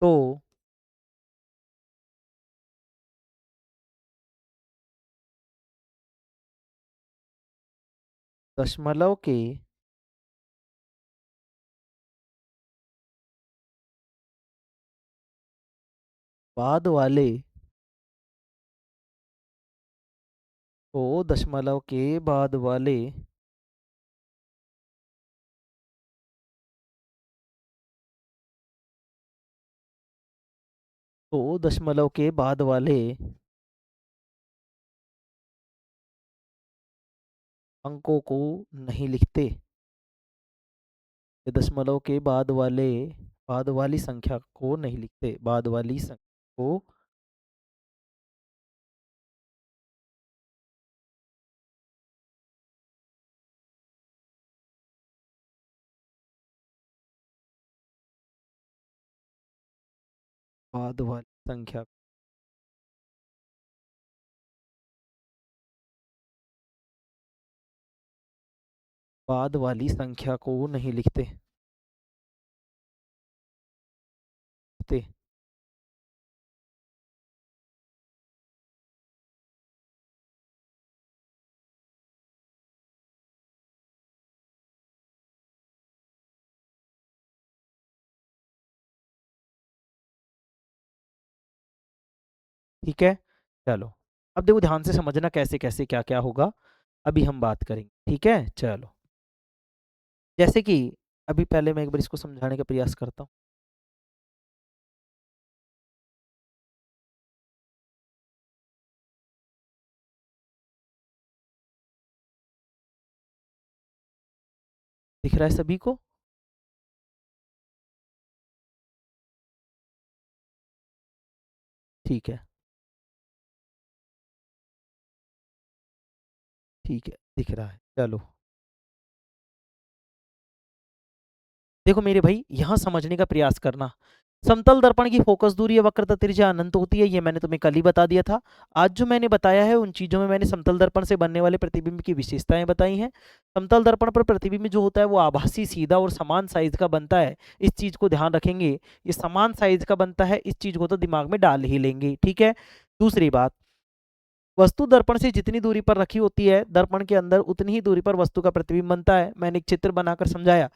तो दशमलव के बाद वाले दशमलव के बाद वाले दशमलव के बाद वाले अंकों को नहीं लिखते। ये दशमलव के बाद वाली संख्या को नहीं लिखते, बाद वाली संख्या को बाद वाली संख्या बाद वाली संख्या को नहीं लिखते। ठीक है, चलो अब देखो ध्यान से समझना कैसे कैसे क्या क्या होगा, अभी हम बात करेंगे। ठीक है, चलो जैसे कि अभी पहले मैं एक बार इसको समझाने का प्रयास करता हूँ। दिख रहा है सभी को? ठीक है, ठीक है, दिख रहा है, चलो देखो मेरे भाई यहाँ समझने का प्रयास करना। समतल दर्पण की फोकस दूरी या वक्रता त्रिज्या अनंत होती है, ये मैंने तुम्हें कल ही बता दिया था। आज जो मैंने बताया है उन चीजों में मैंने समतल दर्पण से बनने वाले प्रतिबिंब की विशेषताएं बताई हैं। समतल दर्पण पर प्रतिबिंब जो होता है वो आभासी, सीधा और समान साइज का बनता है। इस चीज को ध्यान रखेंगे, ये समान साइज का बनता है, इस चीज को तो दिमाग में डाल ही लेंगे। ठीक है, दूसरी बात, वस्तु दर्पण से जितनी दूरी पर रखी होती है दर्पण के अंदर उतनी ही दूरी पर वस्तु का प्रतिबिंब बनता है। मैंने एक चित्र बनाकर समझाया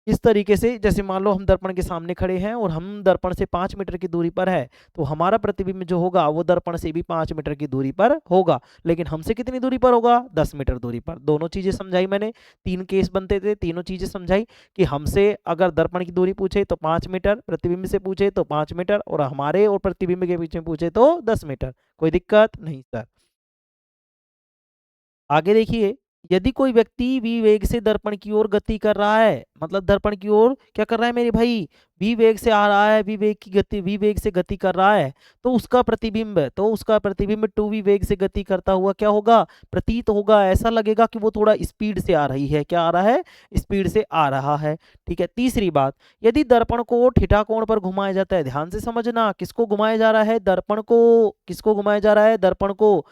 इस तरीके से, जैसे मान लो हम दर्पण के सामने खड़े हैं और हम दर्पण से 5 मीटर की दूरी पर है, तो हमारा प्रतिबिंब जो होगा वो दर्पण से भी 5 मीटर की दूरी पर होगा, लेकिन हमसे कितनी दूरी पर होगा? 10 मीटर दूरी पर। दोनों चीजें समझाई मैंने, 3 केस बनते थे, तीनों चीजें समझाई कि हमसे अगर दर्पण की दूरी पूछे तो 5 मीटर, प्रतिबिंब से पूछे तो 5 मीटर, और हमारे और प्रतिबिंब के बीच में पूछे तो 10 मीटर। कोई दिक्कत नहीं सर। आगे देखिए, यदि कोई व्यक्ति विवेग से दर्पण की ओर गति कर रहा है, मतलब दर्पण की ओर क्या कर रहा है मेरे भाई? विवेग से आ रहा है, विवेग से गति कर रहा है, तो उसका प्रतिबिंब टू विवेग से गति करता हुआ क्या होगा? प्रतीत होगा। ऐसा लगेगा कि वो थोड़ा स्पीड से आ रही है। क्या आ रहा है? स्पीड से आ रहा है। ठीक है, तीसरी बात, यदि दर्पण को थीटा कोण पर घुमाया जाता है, ध्यान से समझना, किसको घुमाया जा रहा है? दर्पण को। किसको घुमाया जा रहा है? दर्पण को।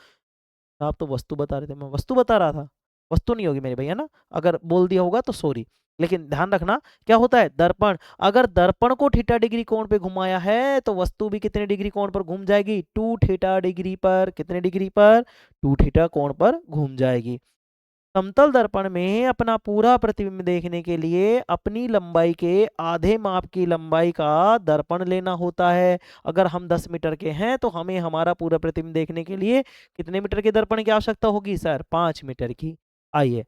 आप तो वस्तु बता रहे थे, मैं वस्तु बता रहा था। वस्तु नहीं होगी मेरे भैया ना, अगर बोल दिया होगा तो सॉरी, लेकिन ध्यान रखना क्या होता है? दर्पण, अगर दर्पण को थीटा डिग्री कोण पे घुमाया है तो वस्तु भी कितने डिग्री कोण पर घूम जाएगी? 2 थीटा डिग्री पर। कितने डिग्री पर? 2 थीटा कोण पर घूम जाएगी। समतल दर्पण में अपना पूरा प्रतिबिंब देखने के लिए अपनी लंबाई के आधे माप की लंबाई का दर्पण लेना होता है। अगर हम 10 मीटर के हैं तो हमें हमारा पूरा प्रतिबिंब देखने के लिए कितने मीटर के दर्पण की आवश्यकता होगी सर? 5 मीटर की। आइए,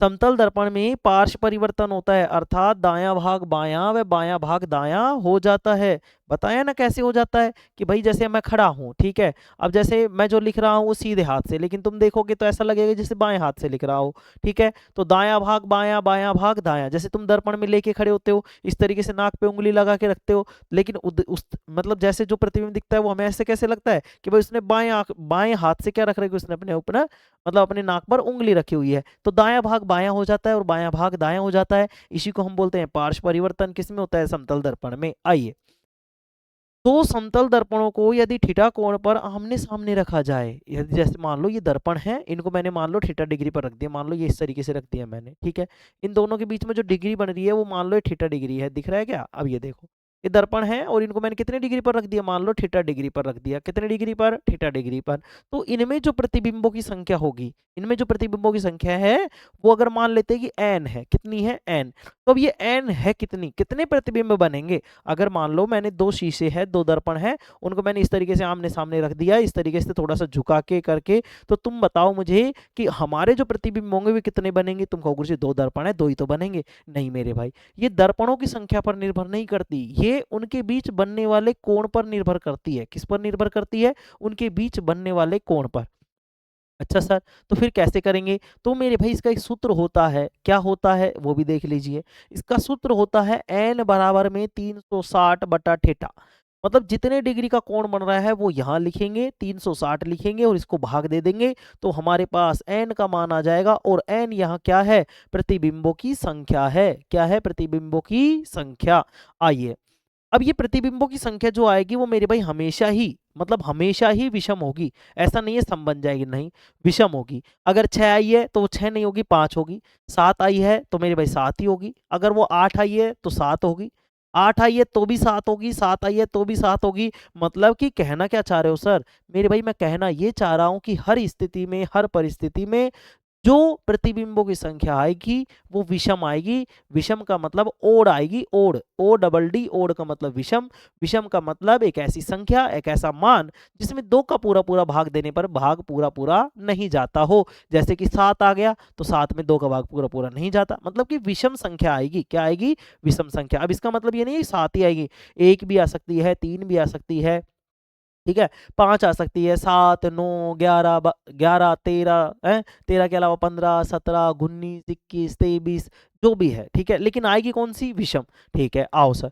समतल दर्पण में पार्श्व परिवर्तन होता है, अर्थात दायां भाग बायां व बायां भाग दायां हो जाता है। बताया ना कैसे हो जाता है? कि भाई जैसे मैं खड़ा हूं, ठीक है, अब जैसे मैं जो लिख रहा हूं वो सीधे हाथ से, लेकिन तुम देखोगे तो ऐसा लगेगा जैसे बाएं हाथ से लिख रहा हो। ठीक है, तो दायां भाग बायां, बायां भाग दायां, जैसे तुम दर्पण में लेके खड़े होते हो इस तरीके से नाक पे उंगली लगा के रखते हो, लेकिन उस मतलब जैसे जो प्रतिबिंब दिखता है वो हमें ऐसे कैसे लगता है कि भाई उसने बाएं हाथ से क्या रख रखा है? उसने अपने ऊपर मतलब अपने नाक पर उंगली रखी हुई है, तो दायां भाग बायां हो जाता है और बायां भाग दायां हो जाता है। इसी को हम बोलते हैं पार्श्व परिवर्तन। किसमें होता है? समतल दर्पण में। आइए, दो समतल दर्पणों को यदि थीटा कोण पर आमने सामने रखा जाए, यदि जैसे मान लो ये दर्पण है, इनको मैंने मान लो थीटा डिग्री पर रख दिया, मान लो ये इस तरीके से रख दिया मैंने, ठीक है, इन दोनों के बीच में जो डिग्री बन रही है वो मान लो ये थीटा डिग्री है। दिख रहा है क्या? अब ये देखो ये दर्पण है और इनको मैंने कितने डिग्री पर रख दिया, मान लो थीटा डिग्री पर रख दिया, कितने डिग्री पर, थीटा डिग्री पर। तो इनमें जो प्रतिबिंबों की संख्या होगी, इनमें जो प्रतिबिंबों की संख्या है वो अगर मान लेते हैं कि n है, कितनी है n, तो अब ये n है कितनी, कितने प्रतिबिंब बनेंगे। अगर मान लो मैंने दो शीशे हैं, दो दर्पण है, उनको मैंने इस तरीके से आमने सामने रख दिया, इस तरीके से थोड़ा सा झुका के करके, तो तुम बताओ मुझे कि हमारे जो प्रतिबिंब होंगे वे कितने बनेंगे। तुम कहोगे जी दो दर्पण है, दो ही तो बनेंगे। नहीं मेरे भाई, ये दर्पणों की संख्या पर निर्भर नहीं करती, ये उनके बीच बनने वाले कोण पर निर्भर करती है। किस पर निर्भर करती है, उनके बीच बनने वाले कोण पर। अच्छा सर, तो फिर कैसे करेंगे। तो मेरे भाई इसका एक सूत्र होता है, क्या होता है वो भी देख लीजिए। इसका सूत्र होता है n बराबर में 360 बटा थीटा। मतलब जितने डिग्री का कोण बन रहा है वो यहाँ लिखेंगे, 360 लिखेंगे और इसको भाग दे देंगे, तो हमारे पास n का मान आ जाएगा। और n यहाँ क्या है, प्रतिबिंबों की संख्या है। क्या है, प्रतिबिंबों की संख्या। आइए, अब ये प्रतिबिंबों की संख्या जो आएगी वो मेरे भाई हमेशा ही, मतलब हमेशा ही विषम होगी। ऐसा नहीं है सम बन जाएगी, नहीं, विषम होगी। अगर 6 आई है तो वो 6 नहीं होगी, 5 होगी। 7 आई है तो मेरे भाई 7 ही होगी। अगर वो 8 आई है तो 7 होगी। 8 आई है तो भी 7 होगी, 7 आई है तो भी 7 होगी। मतलब कि कहना क्या चाह रहे हो सर, मेरे भाई मैं कहना ये चाह रहा हूं कि हर स्थिति में, हर परिस्थिति में जो प्रतिबिंबों की संख्या आएगी वो विषम आएगी। विषम का मतलब ओड आएगी, odd, O double D, odd का मतलब विषम। विषम का मतलब एक ऐसी संख्या, एक ऐसा मान जिसमें 2 का पूरा पूरा भाग देने पर भाग पूरा पूरा नहीं जाता हो। जैसे कि 7 आ गया तो 7 में 2 का भाग पूरा पूरा नहीं जाता, मतलब कि विषम संख्या आएगी। क्या आएगी, विषम संख्या। अब इसका मतलब ये नहीं है 7 ही आएगी, 1 भी आ सकती है, 3 भी आ सकती है, ठीक है, 5 आ सकती है, 7, 9, 11, 11, 13 है, 13 के अलावा 15, 17, 19, 21, 23, जो भी है, ठीक है, लेकिन आएगी कौन सी, विषम। ठीक है, आओ सर,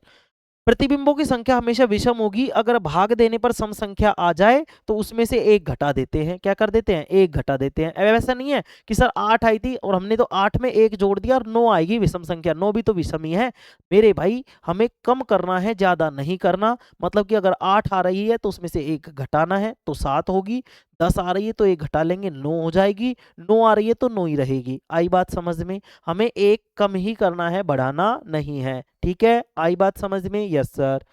प्रतिबिंबों की संख्या हमेशा विषम होगी। अगर भाग देने पर सम संख्या आ जाए तो उसमें से एक घटा देते हैं। क्या कर देते हैं, एक घटा देते हैं। अब ऐसा नहीं है कि सर 8 आई थी और हमने तो 8 में एक जोड़ दिया और 9 आएगी विषम संख्या, 9 भी तो विषम ही है। मेरे भाई हमें कम करना है, ज्यादा नहीं करना। मतलब कि अगर 8 आ रही है तो उसमें से एक घटाना है तो 7 होगी। 10 आ रही है तो एक घटा लेंगे, 9 हो जाएगी। 9 आ रही है तो 9 ही रहेगी। आई बात समझ में, हमें एक कम ही करना है, बढ़ाना नहीं है। ठीक है, आई बात समझ में, यस सर।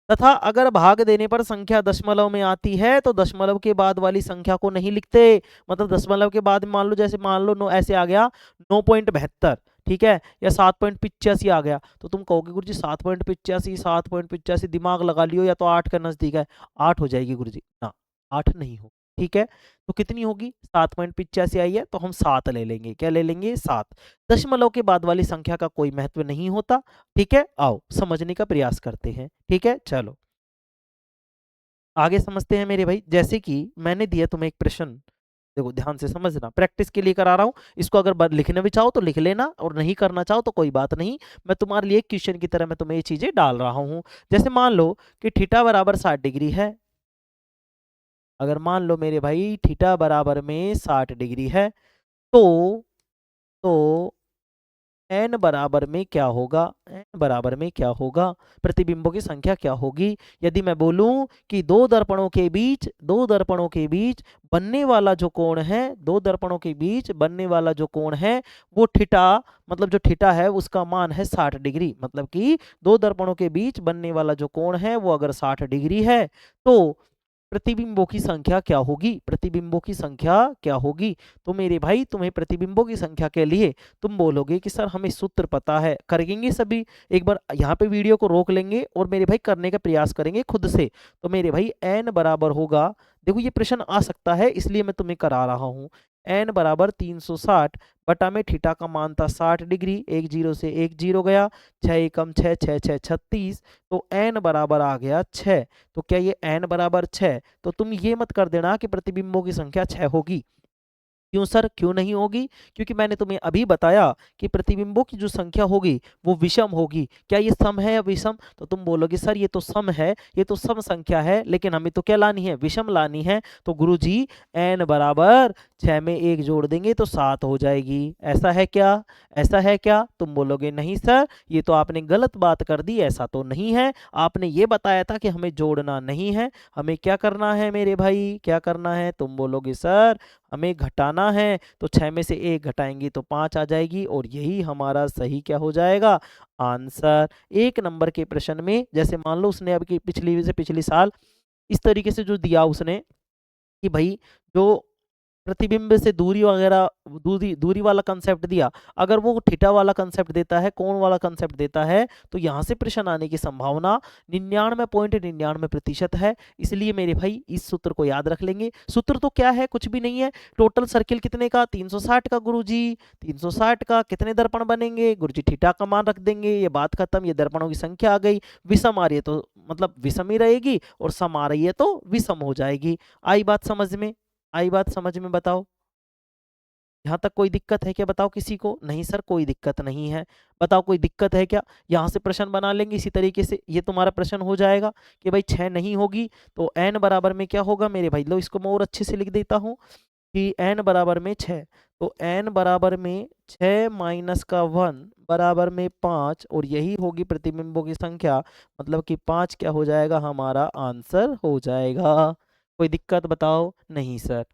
तथा अगर भाग देने पर संख्या दशमलव में आती है तो दशमलव के बाद वाली संख्या को नहीं लिखते। मतलब दशमलव के बाद मान लो, जैसे मान लो 9 ऐसे आ गया 9.72, ठीक है, या 7.85 आ गया, तो तुम कहोगे गुरुजी 7.85, 7.85 दिमाग लगा लियो, या तो 8 का नजदीक है, 8 हो जाएगी गुरुजी ना, 8 नहीं हो। ठीक है, तो कितनी होगी, 7.85 आई है तो हम 7 ले लेंगे। क्या ले लेंगे, 7। दशमलव के बाद वाली संख्या का कोई महत्व नहीं होता। ठीक है, आओ समझने का प्रयास करते हैं। ठीक है, चलो आगे समझते हैं मेरे भाई। जैसे कि मैंने दिया तुम्हें एक प्रश्न, देखो ध्यान से समझना, प्रैक्टिस के लिए करा रहा हूं इसको। अगर लिखना भी चाहो तो लिख लेना और नहीं करना चाहो तो कोई बात नहीं। मैं तुम्हारे लिए क्वेश्चन की तरह मैं तुम्हें ये चीजें डाल रहा हूं। जैसे मान लो कि थीटा बराबर 60 डिग्री है। अगर मान लो मेरे भाई थीटा बराबर में 60 डिग्री है, तो n बराबर में क्या होगा, n बराबर में क्या होगा, प्रतिबिंबों की संख्या क्या होगी। यदि मैं बोलूं कि दो दर्पणों के बीच बनने वाला जो कोण है, दो दर्पणों के बीच बनने वाला जो कोण है वो थीटा, मतलब जो थीटा है उसका मान है 60 डिग्री। मतलब कि दो दर्पणों के बीच बनने वाला जो कोण है वो अगर 60 डिग्री है तो प्रतिबिंबों की संख्या क्या होगी, प्रतिबिंबों की संख्या क्या होगी। तो मेरे भाई तुम्हें प्रतिबिंबों की संख्या के लिए तुम बोलोगे कि सर हमें सूत्र पता है, करेंगे सभी। एक बार यहाँ पे वीडियो को रोक लेंगे और मेरे भाई करने का प्रयास करेंगे खुद से। तो मेरे भाई n बराबर होगा, देखो ये प्रश्न आ सकता है इसलिए मैं तुम्हें करा रहा हूँ। n बराबर 360 बटा में थीटा का मान था 60 डिग्री, एक जीरो से एक जीरो गया, 6 एकम 6, 6 6 36, तो n बराबर आ गया 6। तो क्या ये n बराबर 6, तो तुम ये मत कर देना कि प्रतिबिंबों की संख्या 6 होगी। क्यों सर, क्यों नहीं होगी, क्योंकि मैंने तुम्हें अभी बताया कि प्रतिबिंबों की जो संख्या होगी वो विषम होगी। क्या ये सम है या विषम, तो तुम बोलोगे सर ये तो सम है, ये तो सम संख्या है, लेकिन हमें तो क्या लानी है, विषम लानी है। तो गुरुजी n बराबर 6 में एक जोड़ देंगे तो 7 हो जाएगी। ऐसा है क्या, ऐसा है क्या, तुम बोलोगे नहीं सर ये तो आपने गलत बात कर दी, ऐसा तो नहीं है। आपने ये बताया था कि हमें जोड़ना नहीं है, हमें क्या करना है मेरे भाई, क्या करना है। तुम बोलोगे सर हमें घटाना है तो 6 में से 1 घटाएंगे तो 5 आ जाएगी और यही हमारा सही क्या हो जाएगा, आंसर। 1 नंबर के प्रश्न में जैसे मान लो उसने अब की पिछली से पिछली साल इस तरीके से जो दिया उसने कि भाई जो प्रतिबिंब से दूरी वगैरह दूरी दूरी वाला कंसेप्ट दिया, अगर वो थीटा वाला कंसेप्ट देता है, कोण वाला कंसेप्ट देता है, तो यहाँ से प्रश्न आने की संभावना 99.99% है। इसलिए मेरे भाई इस सूत्र को याद रख लेंगे। सूत्र तो क्या है, कुछ भी नहीं है। टोटल सर्किल कितने का, 360 का गुरुजी, 360 का। कितने दर्पण बनेंगे गुरुजी, थीटा का मान रख देंगे, ये बात खत्म। ये दर्पणों की संख्या आ गई। विषम आ रही है तो मतलब विषम ही रहेगी, और सम आ रही है तो विषम हो जाएगी। आई बात समझ में, आई बात समझ में, बताओ यहाँ तक कोई दिक्कत है क्या, बताओ किसी को। नहीं सर कोई दिक्कत नहीं है, बताओ कोई दिक्कत है क्या। यहाँ से प्रश्न बना लेंगे इसी तरीके से, ये तुम्हारा प्रश्न हो जाएगा कि भाई 6 नहीं होगी तो n बराबर में क्या होगा मेरे भाई। लो इसको मैं और अच्छे से लिख देता हूँ कि n बराबर में 6, तो n बराबर में 6 माइनस का 1 बराबर में 5, और यही होगी प्रतिबिंबों की संख्या, मतलब कि 5 क्या हो जाएगा, हमारा आंसर हो जाएगा। कोई दिक्कत बताओ, नहीं सर।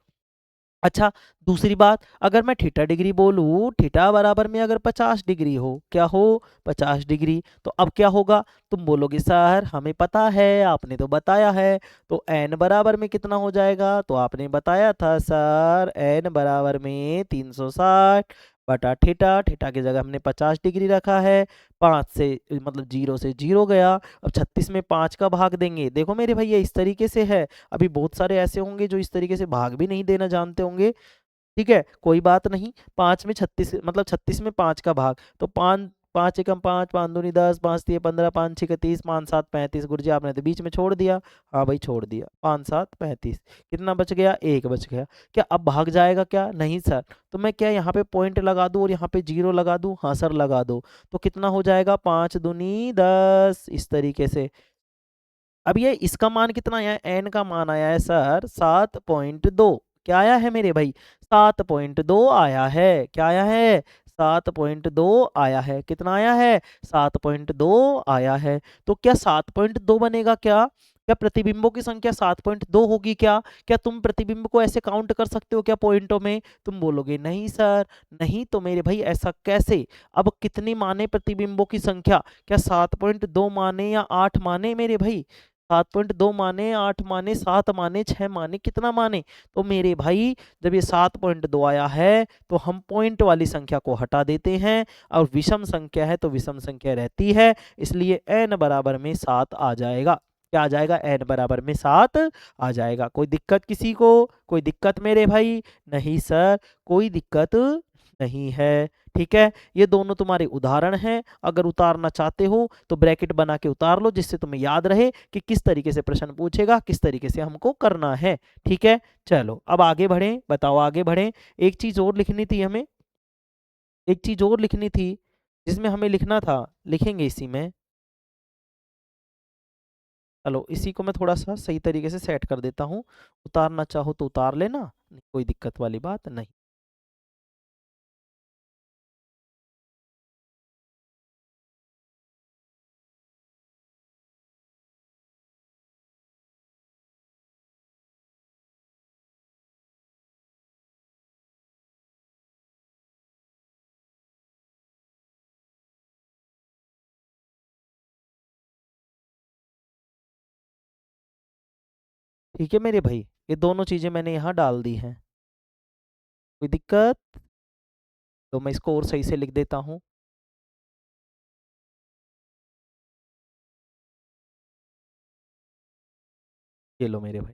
अच्छा, दूसरी बात, अगर मैं थीटा डिग्री बोलूँ, थीटा बराबर में अगर 50 डिग्री हो, क्या हो, 50 डिग्री, तो अब क्या होगा, तुम बोलोगे सर हमें पता है, आपने तो बताया है। तो n बराबर में कितना हो जाएगा, तो आपने बताया था सर n बराबर में 360 बटा थीटा। थीटा की जगह हमने 50 डिग्री रखा है। 5 से मतलब 0 से 0 गया। अब 36 में 5 का भाग देंगे। देखो मेरे भैया इस तरीके से है। अभी बहुत सारे ऐसे होंगे जो इस तरीके से भाग भी नहीं देना जानते होंगे। ठीक है, कोई बात नहीं। 5 में 36 मतलब 36 में 5 का भाग, तो 5 5 एकम 5, 5 दूनी 10, 5 तिये 15, 5 छः 30, 5 7 35। गुरुजी आपने तो बीच में छोड़ दिया। हाँ भाई छोड़ दिया, 5 7 35। कितना बच गया, 1 बच गया। क्या अब भाग जाएगा क्या, नहीं सर। तो मैं क्या यहाँ पे पॉइंट लगा दूँ और यहाँ पे 0 लगा दूँ, हाँ सर लगा दो। तो कितना हो जाएगा, 5 दूनी 10, इस तरीके से। अब ये इसका मान कितना आया है, एन का मान आया है सर 7.2। क्या आया है मेरे भाई, 7.2 आया है। क्या आया है, 7.2 आया है। कितना आया है, 7.2 आया है। तो क्या 7.2 बनेगा क्या, क्या प्रतिबिंबों की संख्या 7.2 होगी क्या। क्या तुम प्रतिबिंब को ऐसे काउंट कर सकते हो क्या पॉइंटों में, तुम बोलोगे नहीं सर। नहीं तो मेरे भाई ऐसा कैसे। अब कितनी माने प्रतिबिंबों की संख्या, क्या 7.2 माने या 8 माने मेरे भाई। 7.2 माने, 8 माने, 7 माने, 6 माने, कितना माने। तो मेरे भाई जब ये 7.2 आया है तो हम पॉइंट वाली संख्या को हटा देते हैं, और विषम संख्या है तो विषम संख्या रहती है, इसलिए n बराबर में 7 आ जाएगा। क्या आ जाएगा, n बराबर में 7 आ जाएगा। कोई दिक्कत किसी को, कोई दिक्कत मेरे भाई, नहीं सर कोई दिक्कत नहीं है। ठीक है, ये दोनों तुम्हारे उदाहरण हैं। अगर उतारना चाहते हो तो ब्रैकेट बना के उतार लो, जिससे तुम्हें याद रहे कि किस तरीके से प्रश्न पूछेगा, किस तरीके से हमको करना है। ठीक है, चलो अब आगे बढ़ें, बताओ आगे बढ़ें। एक चीज और लिखनी थी हमें, एक चीज और लिखनी थी जिसमें हमें लिखना था, लिखेंगे इसी में। चलो इसी को मैं थोड़ा सा सही तरीके से सेट कर देता हूँ। उतारना चाहो तो उतार लेना, कोई दिक्कत वाली बात नहीं। ठीक है मेरे भाई, ये दोनों चीजें मैंने यहाँ डाल दी हैं। कोई दिक्कत, तो मैं इसको और सही से लिख देता हूँ। ये लो मेरे भाई।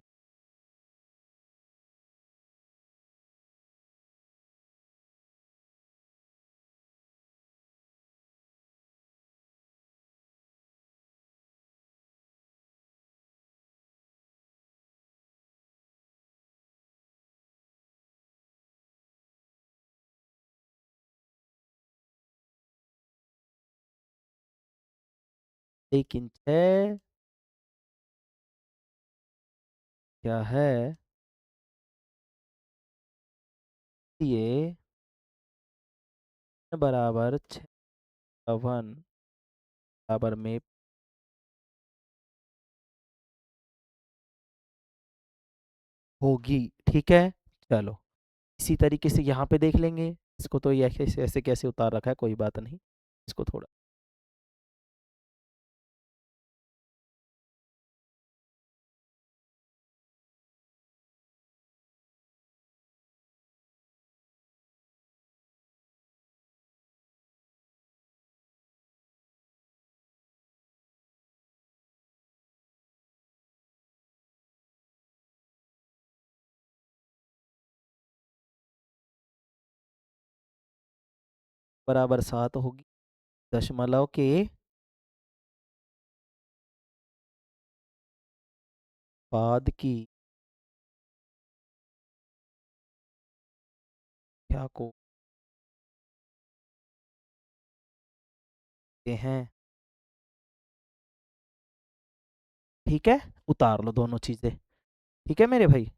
लेकिन 6 क्या है, ये बराबर 6 बराबर में होगी। ठीक है, चलो इसी तरीके से यहाँ पे देख लेंगे। इसको तो ये ऐसे ऐसे कैसे उतार रखा है, कोई बात नहीं। इसको थोड़ा बराबर 7 होगी। दशमलव के बाद की संख्या को कहते हैं। ठीक है, उतार लो दोनों चीजें। ठीक है मेरे भाई।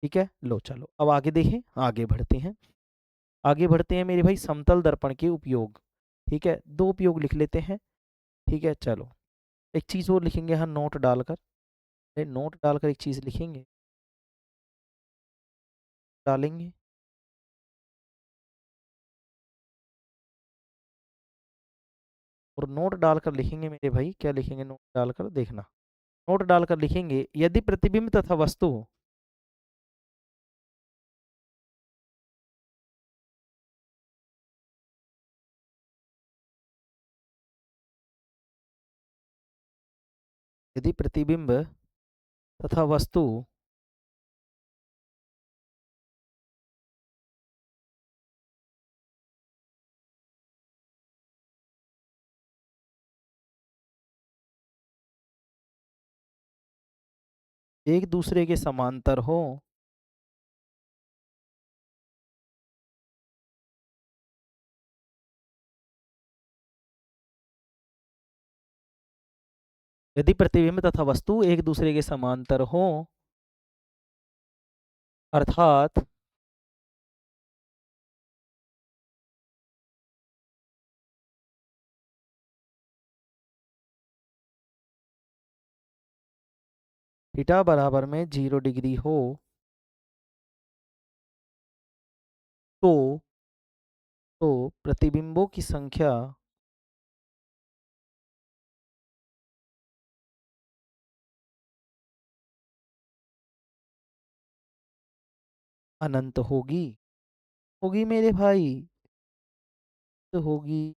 ठीक है, लो चलो अब आगे देखें, आगे बढ़ते हैं। आगे बढ़ते हैं मेरे भाई, समतल दर्पण के उपयोग। ठीक है, दो उपयोग लिख लेते हैं। ठीक है चलो, एक चीज और लिखेंगे, हाँ नोट डालकर। नोट डालकर एक चीज लिखेंगे, डालेंगे। और नोट डालकर लिखेंगे मेरे भाई, क्या लिखेंगे नोट डालकर, देखना। नोट डालकर लिखेंगे, यदि प्रतिबिंब तथा वस्तु, यदि प्रतिबिंब तथा वस्तु एक दूसरे के समांतर हो, यदि प्रतिबिंब तथा वस्तु एक दूसरे के समांतर हो, अर्थात थीटा बराबर में 0 डिग्री हो, तो प्रतिबिंबों की संख्या अनंत होगी। होगी मेरे भाई, तो होगी।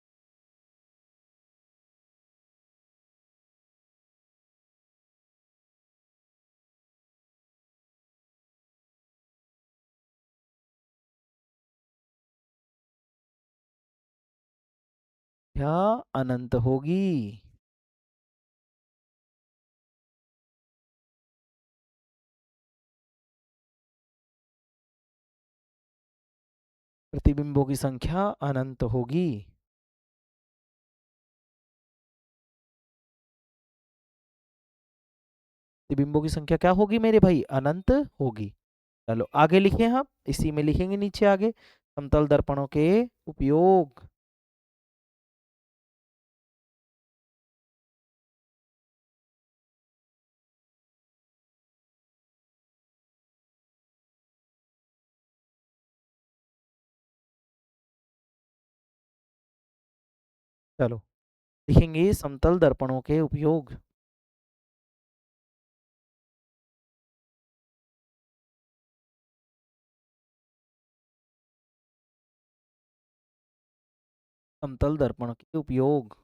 क्या अनंत होगी। प्रतिबिंबों की संख्या अनंत होगी। प्रतिबिंबों की संख्या क्या होगी मेरे भाई, अनंत होगी। चलो आगे लिखे हम, इसी में लिखेंगे नीचे आगे, समतल दर्पणों के उपयोग। चलो लिखेंगे समतल दर्पणों के उपयोग। समतल दर्पण के उपयोग।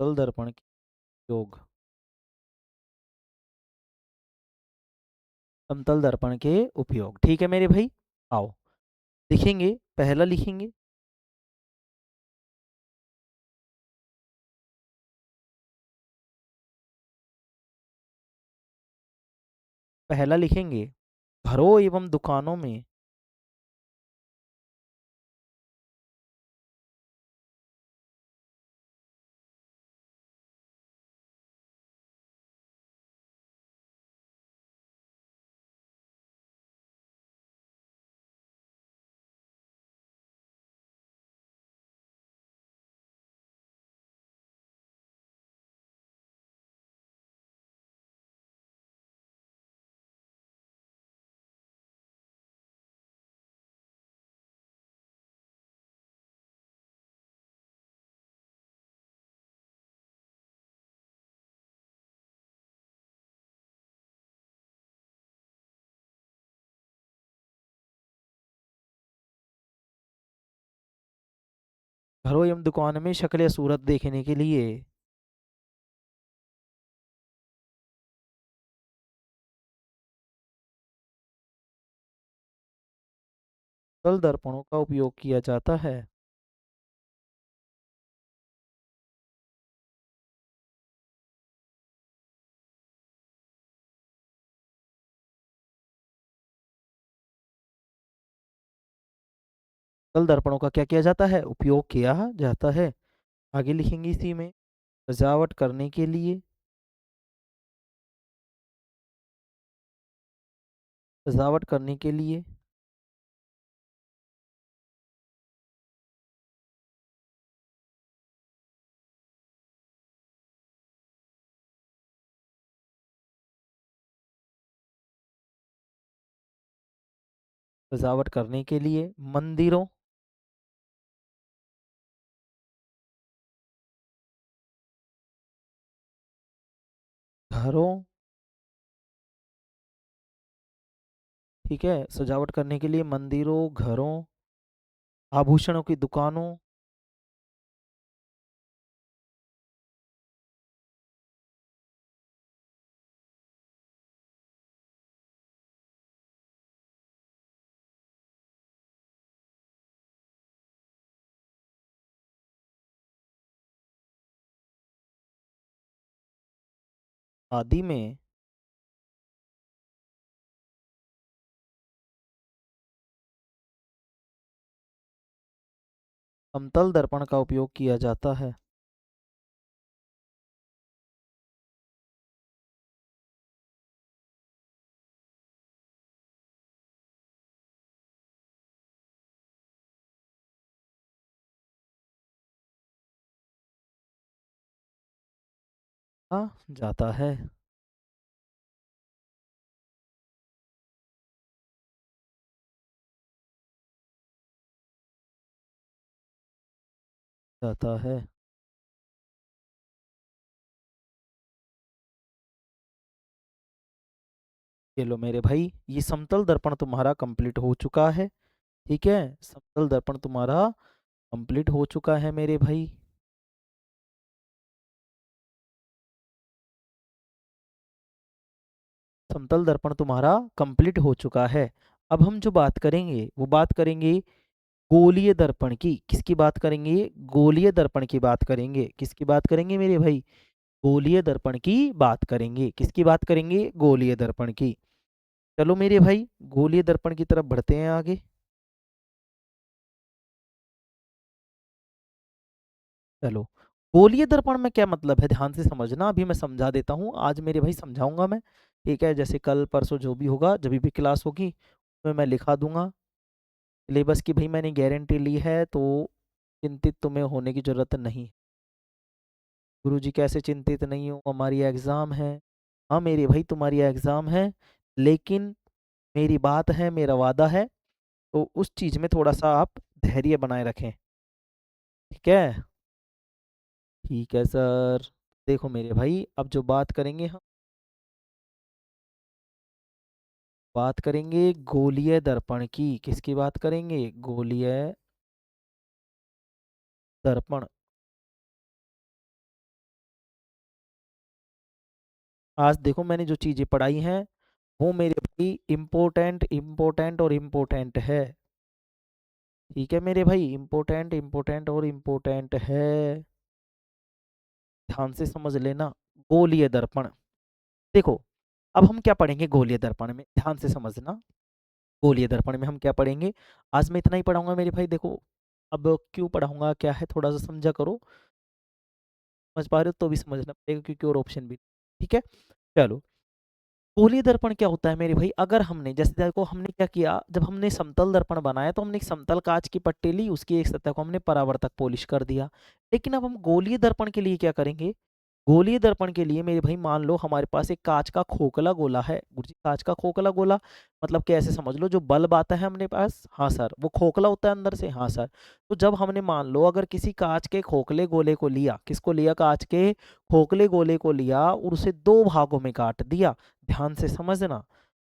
समतल दर्पण के उपयोग, समतल दर्पण के उपयोग। ठीक है मेरे भाई, आओ लिखेंगे, पहला लिखेंगे, पहला लिखेंगे घरों एवं दुकानों में घरों एवं दुकान में शक्ल या सूरत देखने के लिए तल दर्पणों का उपयोग किया जाता है। तल दर्पणों का क्या किया जाता है? उपयोग किया जाता है। आगे लिखेंगे इसी में सजावट करने के लिए, सजावट करने के लिए सजावट करने के लिए मंदिरों, घरों, ठीक है, सजावट करने के लिए मंदिरों, घरों, आभूषणों की दुकानों, आदि में समतल दर्पण का उपयोग किया जाता है। जाता है। जाता है। ये लो मेरे भाई, ये समतल दर्पण तुम्हारा कंप्लीट हो चुका है। ठीक है, समतल दर्पण तुम्हारा कंप्लीट हो चुका है मेरे भाई। समतल दर्पण तुम्हारा कंप्लीट हो चुका है। अब हम जो बात करेंगे वो बात करेंगे गोलीय दर्पण की। किसकी बात करेंगे? गोलीय दर्पण की बात करेंगे। किसकी बात करेंगे मेरे भाई? गोलीय दर्पण की बात करेंगे। किसकी बात करेंगे? गोलीय दर्पण की। चलो मेरे भाई, गोलीय दर्पण की तरफ बढ़ते हैं आगे। चलो, गोलीय दर्पण में क्या मतलब है, ध्यान से समझना। अभी मैं समझा देता हूँ, आज मेरे भाई समझाऊंगा मैं। ठीक है, जैसे कल परसों जो भी होगा, जब भी क्लास होगी उसमें मैं लिखा दूंगा। सिलेबस की भाई मैंने गारंटी ली है, तो चिंतित तुम्हें होने की जरूरत नहीं। गुरुजी कैसे चिंतित नहीं हो, हमारी एग्जाम है। हाँ मेरे भाई, तुम्हारी एग्जाम है, लेकिन मेरी बात है, मेरा वादा है, तो उस चीज में थोड़ा सा आप धैर्य बनाए रखें। ठीक है। ठीक है सर। देखो मेरे भाई, अब जो बात करेंगे हम, बात करेंगे गोलीय दर्पण की। किसकी बात करेंगे? गोलीय दर्पण। आज देखो मैंने जो चीजें पढ़ाई हैं वो मेरे भाई इम्पोर्टेंट इम्पोर्टेंट और इम्पोर्टेंट है। ठीक है मेरे भाई, इम्पोर्टेंट इम्पोर्टेंट और इम्पोर्टेंट है। ध्यान से समझ लेना। गोलीय दर्पण, देखो अब हम क्या पढ़ेंगे गोलीय दर्पण में, ध्यान से समझना। गोलीय दर्पण में हम क्या पढ़ेंगे, आज मैं इतना ही पढ़ाऊंगा मेरे भाई। देखो अब क्यों पढ़ाऊंगा क्या है, थोड़ा सा समझा करो, समझ पा रहे हो तो भी समझना पड़ेगा क्योंकि और ऑप्शन भी, ठीक है। चलो, गोलीय दर्पण क्या होता है मेरे भाई, अगर हमने जैसे देखो हमने क्या किया, जब हमने समतल दर्पण बनाया तो हमने एक समतल कांच की पट्टी ली, उसकी एक सतह को हमने परावर्तक पॉलिश कर दिया। लेकिन अब हम गोलीय दर्पण के लिए क्या करेंगे, गोलीय दर्पण के लिए मेरे भाई मान लो हमारे पास एक कांच का खोखला गोला है। गुरुजी कांच का खोखला गोला मतलब कैसे समझ लो, जो बल्ब आता है अपने पास, हाँ सर, वो खोखला होता है अंदर से, हाँ सर। तो जब हमने मान लो अगर किसी कांच के खोखले गोले को लिया, किसको लिया, कांच के खोखले गोले को लिया और उसे दो भागों में काट दिया, ध्यान से समझना,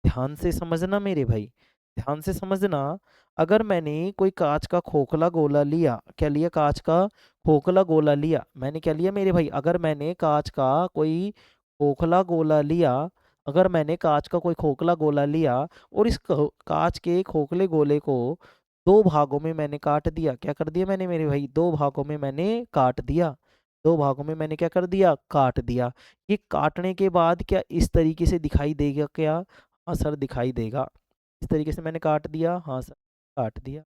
ध्यान से समझना मेरे भाई, ध्यान से समझना। अगर मैंने कोई कांच का खोखला गोला लिया, क्या लिया, कांच का खोखला गोला लिया, मैंने क्या लिया मेरे भाई, अगर मैंने कांच का कोई खोखला गोला लिया, अगर मैंने कांच का कोई खोखला गोला लिया और इस कांच के खोखले गोले को दो भागों में मैंने काट दिया, क्या कर दिया मैंने मेरे भाई, दो भागों में मैंने काट दिया, दो भागों में मैंने क्या कर दिया, काट दिया। ये काटने के बाद क्या इस तरीके से दिखाई देगा क्या, हाँ सर दिखाई देगा। इस तरीके से मैंने काट दिया, हाँ सर काट दिया।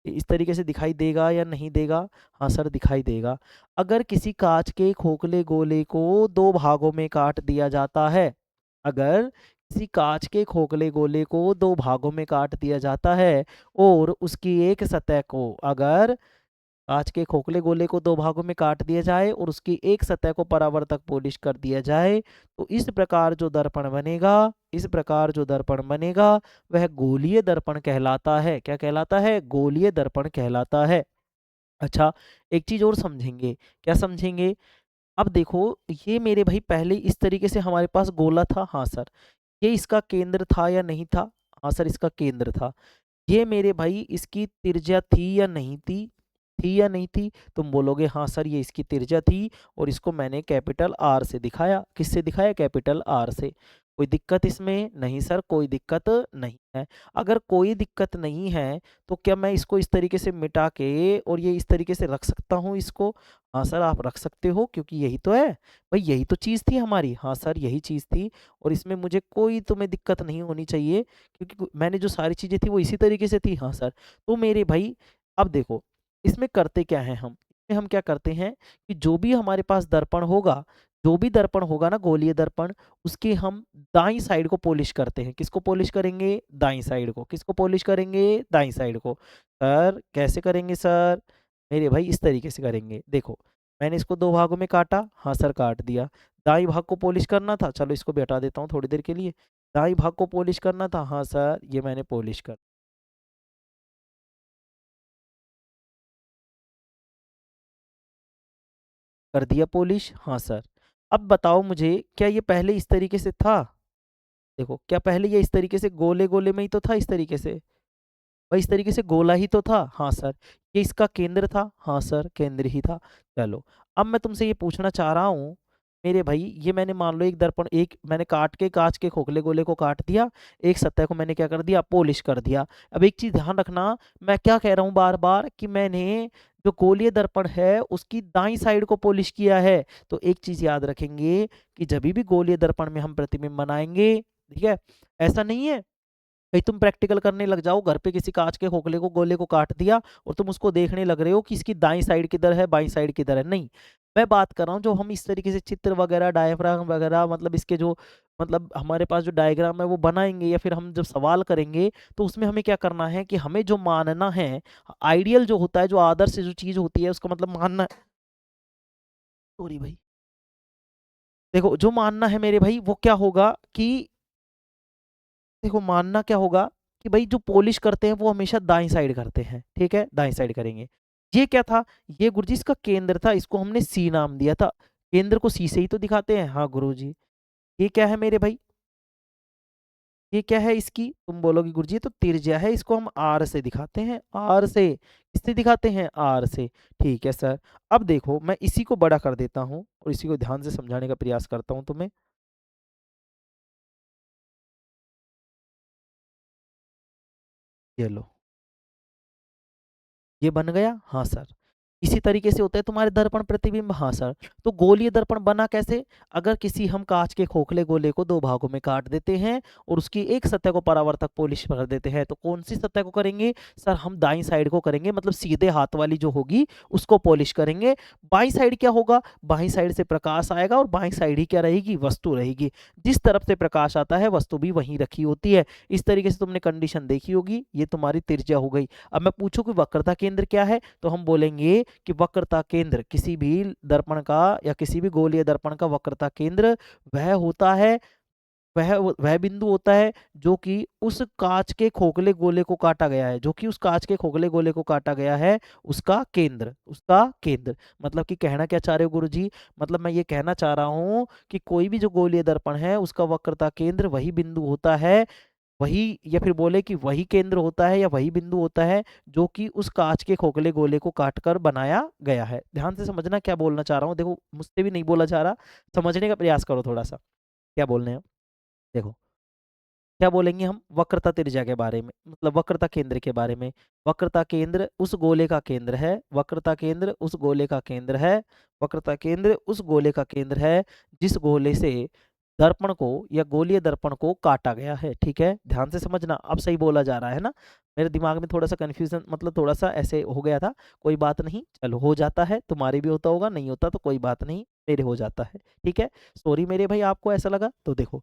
इस तरीके से दिखाई देगा या नहीं देगा, हाँ सर दिखाई देगा। अगर किसी कांच के खोखले गोले को दो भागों में काट दिया जाता है, अगर किसी कांच के खोखले गोले को दो भागों में काट दिया जाता है और उसकी एक सतह को, अगर कांच के खोखले गोले को दो भागों में काट दिया जाए और उसकी एक सतह को परावर्तक पॉलिश कर दिया जाए, तो इस प्रकार जो दर्पण बनेगा, इस प्रकार जो दर्पण बनेगा वह गोलीय दर्पण कहलाता है। क्या कहलाता है, गोलीय दर्पण कहलाता है। अच्छा, एक चीज और समझेंगे, क्या समझेंगे, अब देखो ये मेरे भाई पहले इस तरीके से हमारे पास गोला था, हाँ सर, ये इसका केंद्र था या नहीं था, हाँ सर इसका केंद्र था। ये मेरे भाई इसकी त्रिज्या थी या नहीं थी या नहीं थी, तुम बोलोगे हाँ सर ये इसकी त्रिज्या थी और इसको मैंने कैपिटल आर से दिखाया, किससे दिखाया, कैपिटल आर से। कोई दिक्कत इसमें, नहीं सर कोई दिक्कत नहीं है। अगर कोई दिक्कत नहीं है तो क्या मैं इसको इस तरीके से मिटा के और ये इस तरीके से रख सकता हूँ इसको, हाँ सर आप रख सकते हो, क्योंकि यही तो है भाई, यही तो चीज़ थी हमारी, हाँ सर यही चीज़ थी। और इसमें मुझे कोई तुम्हें दिक्कत नहीं होनी चाहिए क्योंकि मैंने जो सारी चीज़ें थी वो इसी तरीके से थी, हाँ सर। तो मेरे भाई अब देखो इसमें करते क्या है, हम इसमें हम क्या करते हैं कि जो भी हमारे पास दर्पण होगा, जो भी दर्पण होगा ना गोलीय दर्पण, उसकी हम दाईं साइड को पॉलिश करते हैं। किसको पॉलिश करेंगे, दाईं साइड को। किसको पॉलिश करेंगे, दाईं साइड को। सर कैसे करेंगे सर, मेरे भाई इस तरीके से करेंगे। देखो मैंने इसको दो भागों में काटा, हाँ सर काट दिया। दाईं भाग को पॉलिश करना था, चलो इसको भी हटा देता हूँ थोड़ी देर के लिए। दाईं भाग को पॉलिश करना था, हाँ सर ये मैंने पॉलिश कर दिया पॉलिश, हाँ सर। अब बताओ मुझे क्या ये पहले इस तरीके से था, देखो क्या पहले ये इस तरीके से गोले गोले में ही तो था, इस तरीके से भाई, इस तरीके से गोला ही तो था, हाँ सर। ये इसका केंद्र था, हाँ सर केंद्र ही था। चलो अब मैं तुमसे ये पूछना चाह रहा हूँ मेरे भाई, ये मैंने मान लो एक दर्पण, एक मैंने काट के कांच के खोखले गोले को काट दिया, एक सतह को मैंने क्या कर दिया, पॉलिश कर दिया। अब एक चीज ध्यान रखना, मैं क्या कह रहा हूँ बार बार कि मैंने जो गोलीय दर्पण है उसकी दाईं साइड को पॉलिश किया है। तो एक चीज याद रखेंगे कि जब भी गोलीय दर्पण में हम प्रतिबिंब बनाएंगे, ठीक है, ऐसा नहीं है कहीं तुम प्रैक्टिकल करने लग जाओ घर पे, किसी कांच के खोखले को गोले को काट दिया और तुम उसको देखने लग रहे हो कि इसकी दाईं साइड किधर है बाईं साइड किधर है, नहीं। मैं बात कर रहा हूँ जो हम इस तरीके से चित्र वगैरह डायफ्राम वगैरह, मतलब इसके जो, मतलब हमारे पास जो डायग्राम है वो बनाएंगे या फिर हम जब सवाल करेंगे तो उसमें हमें क्या करना है कि हमें जो मानना है, आइडियल जो होता है, जो आदर्श जो चीज होती है उसको मतलब मानना, सॉरी भाई, देखो जो मानना है मेरे भाई वो क्या होगा कि, देखो मानना क्या होगा कि भाई जो पॉलिश करते हैं वो हमेशा दाईं साइड करते हैं, ठीक है दाईं साइड करेंगे। ये क्या था, ये गुरुजी इसका केंद्र था, इसको हमने सी नाम दिया था। केंद्र को सी से ही तो दिखाते हैं, हाँ गुरुजी। ये क्या है मेरे भाई, ये क्या है इसकी, तुम बोलोगे गुरुजी ये तो त्रिज्या है, इसको हम आर से दिखाते हैं, आर से। किससे दिखाते हैं, आर से। ठीक है सर। अब देखो मैं इसी को बड़ा कर देता हूँ और इसी को ध्यान से समझाने का प्रयास करता हूँ तुम्हें। ये लो, ये बन गया, हाँ सर। इसी तरीके से होता है तुम्हारे दर्पण प्रतिबिंब। हाँ सर। तो गोलीय दर्पण बना कैसे? अगर किसी हम कांच के खोखले गोले को दो भागों में काट देते हैं और उसकी एक सतह को परावर्तक पॉलिश कर देते हैं, तो कौन सी सतह को करेंगे सर? हम दाईं साइड को करेंगे, मतलब सीधे हाथ वाली जो होगी उसको पॉलिश करेंगे। बाईं साइड क्या होगा? बाईं साइड से प्रकाश आएगा और बाईं साइड ही क्या रहेगी? वस्तु रहेगी। जिस तरफ से प्रकाश आता है वस्तु भी वहीं रखी होती है। इस तरीके से तुमने कंडीशन देखी होगी। ये तुम्हारी त्रिज्या हो गई। अब मैं पूछूं कि वक्रता केंद्र क्या है, तो हम बोलेंगे कि वक्रता केंद्र किसी भी दर्पण का या किसी भी गोलीय दर्पण का वक्रता केंद्र वह होता है, वह बिंदु होता है जो कि उस कांच के खोखले गोले को काटा गया है, जो कि उस कांच के खोखले गोले को काटा गया है, उसका केंद्र। मतलब कि कहना क्या चाह रहे हो गुरुजी? मतलब मैं ये कहना चाह रहा हूं कि कोई भी जो गोलीय दर्पण है उसका वक्रता केंद्र वही बिंदु होता है, वही, या फिर बोले कि वही केंद्र होता है या वही बिंदु होता है जो कि उस कांच के खोखले गोले को काटकर बनाया गया है। ध्यान से समझना क्या बोलना चाह रहा हूँ। देखो मुझसे भी नहीं बोला जा रहा, समझने का प्रयास करो थोड़ा सा क्या बोलने हैं। देखो क्या बोलेंगे हम वक्रता त्रिज्या के बारे में, मतलब वक्रता केंद्र के बारे में। वक्रता केंद्र उस गोले का केंद्र है, वक्रता केंद्र उस गोले का केंद्र है, वक्रता केंद्र उस गोले का केंद्र है जिस गोले से दर्पण को या गोलीय दर्पण को काटा गया है। ठीक है, ध्यान से समझना। अब सही बोला जा रहा है ना? मेरे दिमाग में थोड़ा सा कंफ्यूजन, मतलब थोड़ा सा ऐसे हो गया था। कोई बात नहीं, चलो हो जाता है, तुम्हारे भी होता होगा, नहीं होता तो कोई बात नहीं, मेरे हो जाता है। ठीक है, सॉरी मेरे भाई, आपको ऐसा लगा तो देखो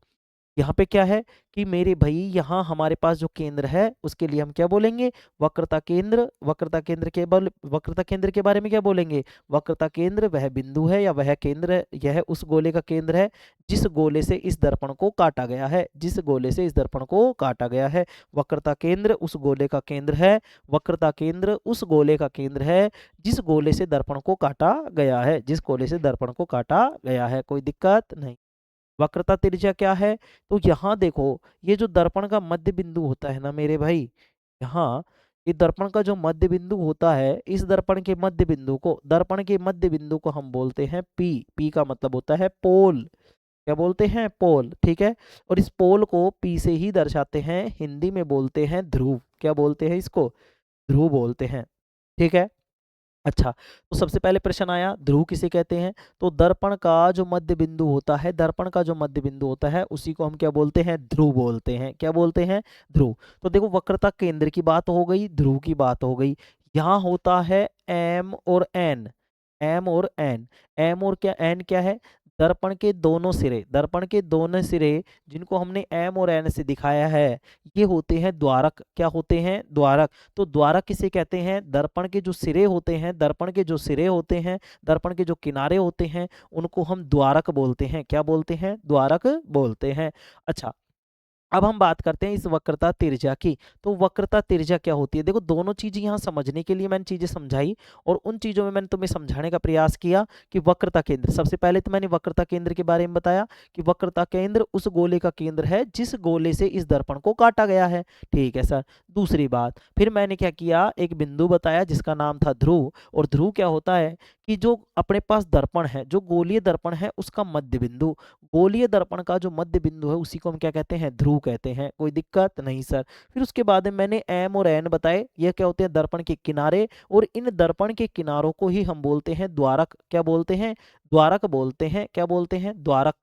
यहाँ पे क्या है कि मेरे भाई यहाँ हमारे पास जो केंद्र है उसके लिए हम क्या बोलेंगे? वक्रता केंद्र। वक्रता केंद्र के बारे में क्या बोलेंगे? वक्रता केंद्र वह बिंदु है या वह केंद्र है, यह उस गोले का केंद्र है जिस गोले से इस दर्पण को काटा गया है, जिस गोले से इस दर्पण को काटा गया है। वक्रता केंद्र उस गोले का केंद्र है, वक्रता केंद्र उस गोले का केंद्र है जिस गोले से दर्पण को काटा गया है, जिस गोले से दर्पण को काटा गया है। कोई दिक्कत नहीं। वक्रता त्रिज्या क्या है? तो यहाँ देखो, ये जो दर्पण का मध्य बिंदु होता है ना मेरे भाई, यहाँ ये दर्पण का जो मध्य बिंदु होता है, इस दर्पण के मध्य बिंदु को हम बोलते हैं पी। पी का मतलब होता है पोल। क्या बोलते हैं? पोल। ठीक है, और इस पोल को पी से ही दर्शाते हैं, हिंदी में बोलते हैं ध्रुव। क्या बोलते हैं इसको? ध्रुव बोलते हैं। ठीक है, अच्छा, तो सबसे पहले प्रश्न आया ध्रुव किसे कहते हैं? तो दर्पण का जो मध्य बिंदु होता है, दर्पण का जो मध्य बिंदु होता है उसी को हम क्या बोलते हैं? ध्रुव बोलते हैं। क्या बोलते हैं? ध्रुव। तो देखो वक्रता केंद्र की बात हो गई, ध्रुव की बात हो गई। यहाँ होता है एम और एन। एम और एन। एम और क्या एन क्या है? दर्पण के दोनों सिरे, दर्पण के दोनों सिरे जिनको हमने एम और एन से दिखाया है, ये होते हैं द्वारक। क्या होते हैं? द्वारक। तो द्वारक किसे कहते हैं? दर्पण के जो सिरे होते हैं, दर्पण के जो सिरे होते हैं, दर्पण के जो किनारे होते हैं, उनको हम द्वारक बोलते हैं। क्या बोलते हैं? द्वारक बोलते हैं। अच्छा, अब हम बात करते हैं इस वक्रता तिर्ज्या की। तो वक्रता तिर्ज्या क्या होती है? देखो दोनों चीजें यहाँ समझने के लिए मैंने चीजें समझाई, और उन चीजों में मैंने तुम्हें समझाने का प्रयास किया कि वक्रता केंद्र, सबसे पहले तो मैंने वक्रता केंद्र के बारे में बताया कि वक्रता केंद्र उस गोले का केंद्र है जिस गोले से इस दर्पण को काटा गया है। ठीक है सर। दूसरी बात, फिर मैंने क्या किया, एक बिंदु बताया जिसका नाम था ध्रुव। और ध्रुव क्या होता है कि जो अपने पास दर्पण है, जो गोलीय दर्पण है उसका मध्य बिंदु, गोलीय दर्पण का जो मध्य बिंदु है उसी को हम क्या कहते हैं? ध्रुव कहते हैं। कोई दिक्कत नहीं सर। फिर उसके बाद में मैंने एम और एन बताए, ये क्या होते हैं? दर्पण के किनारे, और इन दर्पण के किनारों को ही हम बोलते हैं द्वारक। क्या बोलते हैं? द्वारक बोलते हैं। क्या बोलते हैं? द्वारक।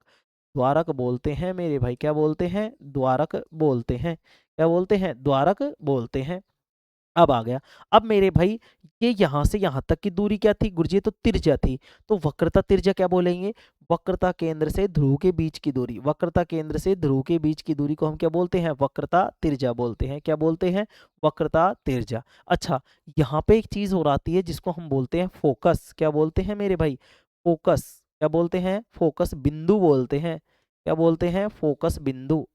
द्वारक बोलते हैं मेरे भाई। क्या बोलते हैं? द्वारक बोलते हैं। क्या बोलते हैं? द्वारक बोलते हैं। अब आ गया, अब मेरे भाई ये यहां से यहां तक की दूरी क्या थी गुरुजी? तो तिर्ज्या थी। तो वक्रता तिर्ज्या क्या बोलेंगे? वक्रता केंद्र से ध्रुव के बीच की दूरी, वक्रता केंद्र से ध्रुव के बीच की दूरी को हम क्या बोलते हैं? वक्रता तिर्ज्या बोलते हैं। क्या बोलते हैं? वक्रता तिर्ज्या। अच्छा, यहाँ पे एक चीज और आती है जिसको हम बोलते हैं फोकस। क्या बोलते हैं मेरे भाई? फोकस। क्या बोलते हैं? फोकस बिंदु बोलते हैं। क्या बोलते हैं? फोकस बिंदु।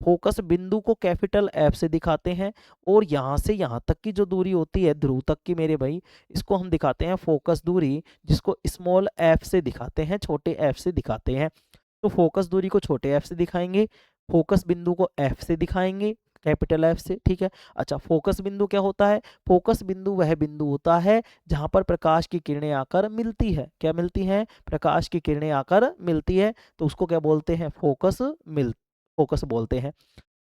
फोकस बिंदु को कैपिटल एफ से दिखाते हैं, और यहां से यहां तक की जो दूरी होती है ध्रुव तक की मेरे भाई, इसको हम दिखाते हैं फोकस दूरी, जिसको स्मॉल एफ से दिखाते हैं, छोटे एफ से दिखाते हैं। तो फोकस दूरी को छोटे एफ से दिखाएंगे, फोकस बिंदु को एफ से दिखाएंगे, कैपिटल एफ से। ठीक है, अच्छा, फोकस बिंदु क्या होता है? फोकस बिंदु वह बिंदु होता है जहां पर प्रकाश की किरणें आकर मिलती है। क्या मिलती है? प्रकाश की किरणें आकर मिलती है, तो उसको क्या बोलते हैं? फोकस बोलते हैं।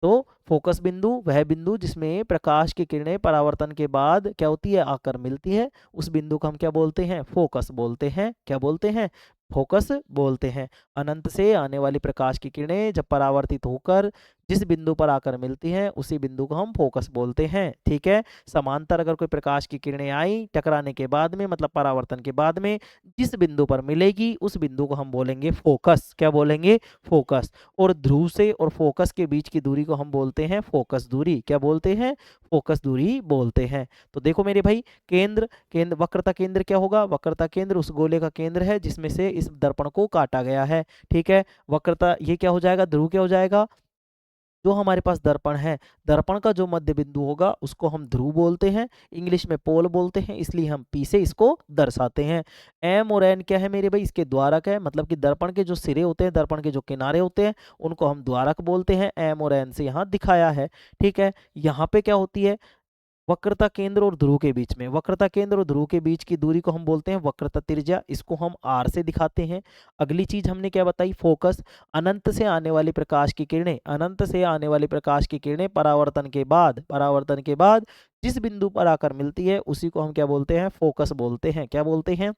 तो फोकस बिंदु वह बिंदु जिसमें प्रकाश की किरणें परावर्तन के बाद क्या होती है, आकर मिलती है, उस बिंदु को हम क्या बोलते हैं, फोकस बोलते हैं। क्या बोलते हैं, फोकस बोलते हैं। अनंत से आने वाली प्रकाश की किरणें जब परावर्तित होकर जिस बिंदु पर आकर मिलती हैं उसी बिंदु को हम फोकस बोलते हैं। ठीक है, समांतर अगर कोई प्रकाश की किरणें आई टकराने के बाद में, मतलब परावर्तन के बाद में, जिस बिंदु पर मिलेगी उस बिंदु को हम बोलेंगे फोकस। क्या बोलेंगे, फोकस। और ध्रुव से और फोकस के बीच की दूरी को हम बोलते हैं फोकस दूरी। क्या बोलते हैं, फोकस दूरी बोलते हैं। तो देखो मेरे भाई, केंद्र, केंद्र वक्रता केंद्र क्या होगा, वक्रता केंद्र उस गोले का केंद्र है जिसमें से इस दर्पण को काटा गया है। ठीक है, वक्रता ये क्या हो जाएगा, ध्रुव क्या हो जाएगा, जो हमारे पास दर्पण है, दर्पण का जो मध्य बिंदु होगा उसको हम ध्रुव बोलते हैं, इंग्लिश में पोल बोलते हैं, इसलिए हम पी से इसको दर्शाते हैं। एम और एन क्या है मेरे भाई, इसके द्वारक है, मतलब कि दर्पण के जो सिरे होते हैं, दर्पण के जो किनारे होते हैं उनको हम द्वारक बोलते हैं। एम और एन से यहाँ दिखाया है। ठीक है, यहाँ पे क्या होती है, वक्रता केंद्र और ध्रुव के बीच में, वक्रता केंद्र और ध्रुव के बीच की दूरी को हम बोलते हैं वक्रता त्रिज्या, इसको हम आर से दिखाते हैं। अगली चीज हमने क्या बताई, फोकस। अनंत से आने वाली प्रकाश की किरणें, अनंत से आने वाली प्रकाश की किरणें परावर्तन के बाद, परावर्तन के बाद जिस बिंदु पर आकर मिलती है उसी को हम क्या बोलते हैं, फोकस बोलते हैं। क्या बोलते हैं,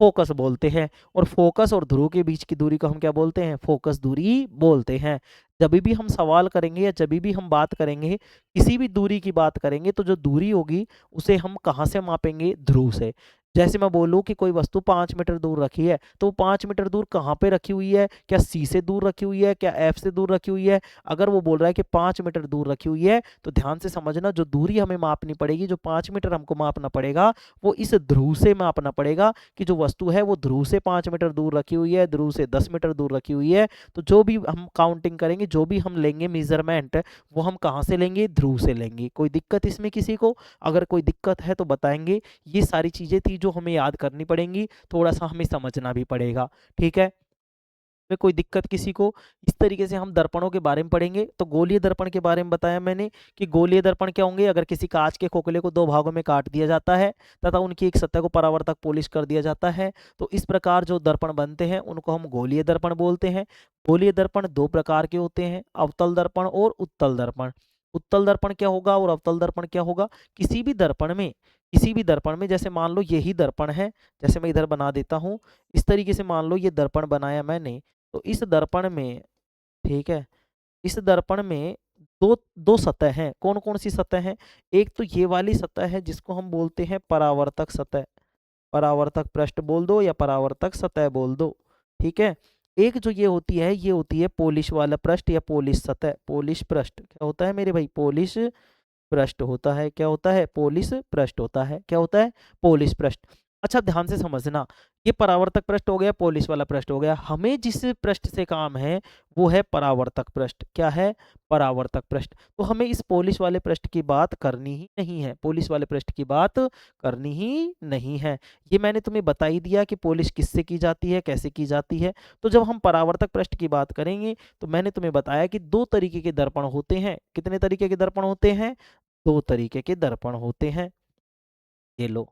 फोकस बोलते हैं। और फोकस और ध्रुव के बीच की दूरी को हम क्या बोलते हैं, फोकस दूरी बोलते हैं। जब भी हम सवाल करेंगे या जब भी हम बात करेंगे, किसी भी दूरी की बात करेंगे, तो जो दूरी होगी उसे हम कहाँ से मापेंगे, ध्रुव से। जैसे मैं बोलूँ कि कोई वस्तु 5 मीटर दूर रखी है, तो 5 मीटर दूर कहाँ पे रखी हुई है, क्या सी से दूर रखी हुई है, क्या एफ से दूर रखी हुई है। अगर वो बोल रहा है कि 5 मीटर दूर रखी हुई है, तो ध्यान से समझना, जो दूरी हमें मापनी पड़ेगी, जो 5 मीटर हमको मापना पड़ेगा, वो इस ध्रुव से मापना पड़ेगा कि जो वस्तु है वो ध्रुव से 5 मीटर दूर रखी हुई है, ध्रुव से 10 मीटर दूर रखी हुई है। तो जो भी हम काउंटिंग करेंगे, जो भी हम लेंगे मेजरमेंट, वो हम कहाँ से लेंगे, ध्रुव से लेंगे। कोई दिक्कत इसमें किसी को, अगर कोई दिक्कत है तो बताएंगे। ये सारी चीजें थी जो हमें याद करनी पड़ेंगी, थोड़ा सा हमें समझना भी पड़ेगा। ठीक है, में कोई दिक्कत किसी को। इस तरीके से हम दर्पणों के बारे में पढ़ेंगे। तो गोलीय दर्पण के बारे में बताया मैंने कि गोलीय दर्पण क्या होंगे, अगर किसी कांच के खोखले को 2 भागों में काट दिया जाता है तथा उनकी एक सतह को परावर्तक पॉलिश कर दिया जाता है, तो इस प्रकार जो दर्पण बनते हैं उनको हम गोलीय दर्पण बोलते हैं। गोलीय दर्पण 2 प्रकार के होते हैं, अवतल दर्पण और उत्तल दर्पण। उत्तल दर्पण क्या होगा और अवतल दर्पण क्या होगा, किसी भी दर्पण में, किसी भी दर्पण में, जैसे मान लो यही दर्पण है, जैसे मैं इधर बना देता हूँ, इस तरीके से मान लो ये दर्पण बनाया मैंने, तो इस दर्पण में, ठीक है, इस दर्पण में दो दो सतह हैं। कौन कौन सी सतह हैं, एक तो ये वाली सतह है जिसको हम बोलते हैं परावर्तक सतह, परावर्तक पृष्ठ बोल दो या परावर्तक सतह बोल दो। ठीक है, एक जो ये होती है, ये होती है पोलिश वाला पृष्ठ या पोलिश सतह। पोलिश पृष्ठ क्या होता है मेरे भाई, पोलिश पृष्ठ होता है। क्या होता है, पोलिश पृष्ठ होता है। क्या होता है, पोलिश पृष्ठ। अच्छा ध्यान से समझना, ये परावर्तक पृष्ठ हो गया, पोलिश वाला पृष्ठ हो गया। हमें जिस पृष्ठ से काम है वो है परावर्तक पृष्ठ। क्या है, परावर्तक पृष्ठ। तो हमें इस पोलिश वाले पृष्ठ की बात करनी ही नहीं है, पोलिश वाले पृष्ठ की बात करनी ही नहीं है। ये मैंने तुम्हें बता ही दिया कि पोलिश किससे की जाती है, कैसे की जाती है। तो जब हम परावर्तक पृष्ठ की बात करेंगे तो मैंने तुम्हें बताया कि 2 तरीके के दर्पण होते हैं। कितने तरीके के दर्पण होते हैं, 2 तरीके के दर्पण होते हैं। ये लो,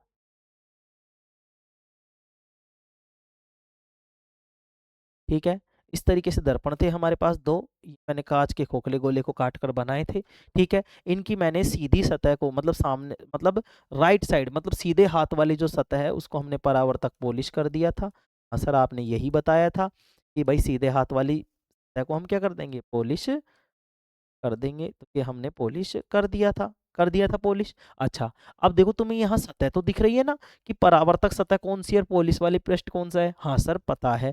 ठीक है, इस तरीके से दर्पण थे हमारे पास 2। ये मैंने कांच के खोखले गोले को काट कर बनाए थे। ठीक है, इनकी मैंने सीधी सतह को, मतलब सामने, मतलब राइट साइड, मतलब सीधे हाथ वाली जो सतह है उसको हमने परावर्तक पॉलिश कर दिया था। हाँ सर, आपने यही बताया था कि भाई सीधे हाथ वाली सतह को हम क्या कर देंगे, पॉलिश कर देंगे। तो ये हमने पॉलिश कर दिया था, कर दिया था पॉलिश। अच्छा, अब देखो तुम्हें यहाँ सतह तो दिख रही है ना कि परावर्तक सतह कौन सी है और पॉलिश वाली पृष्ठ कौन सा है। हाँ सर पता है।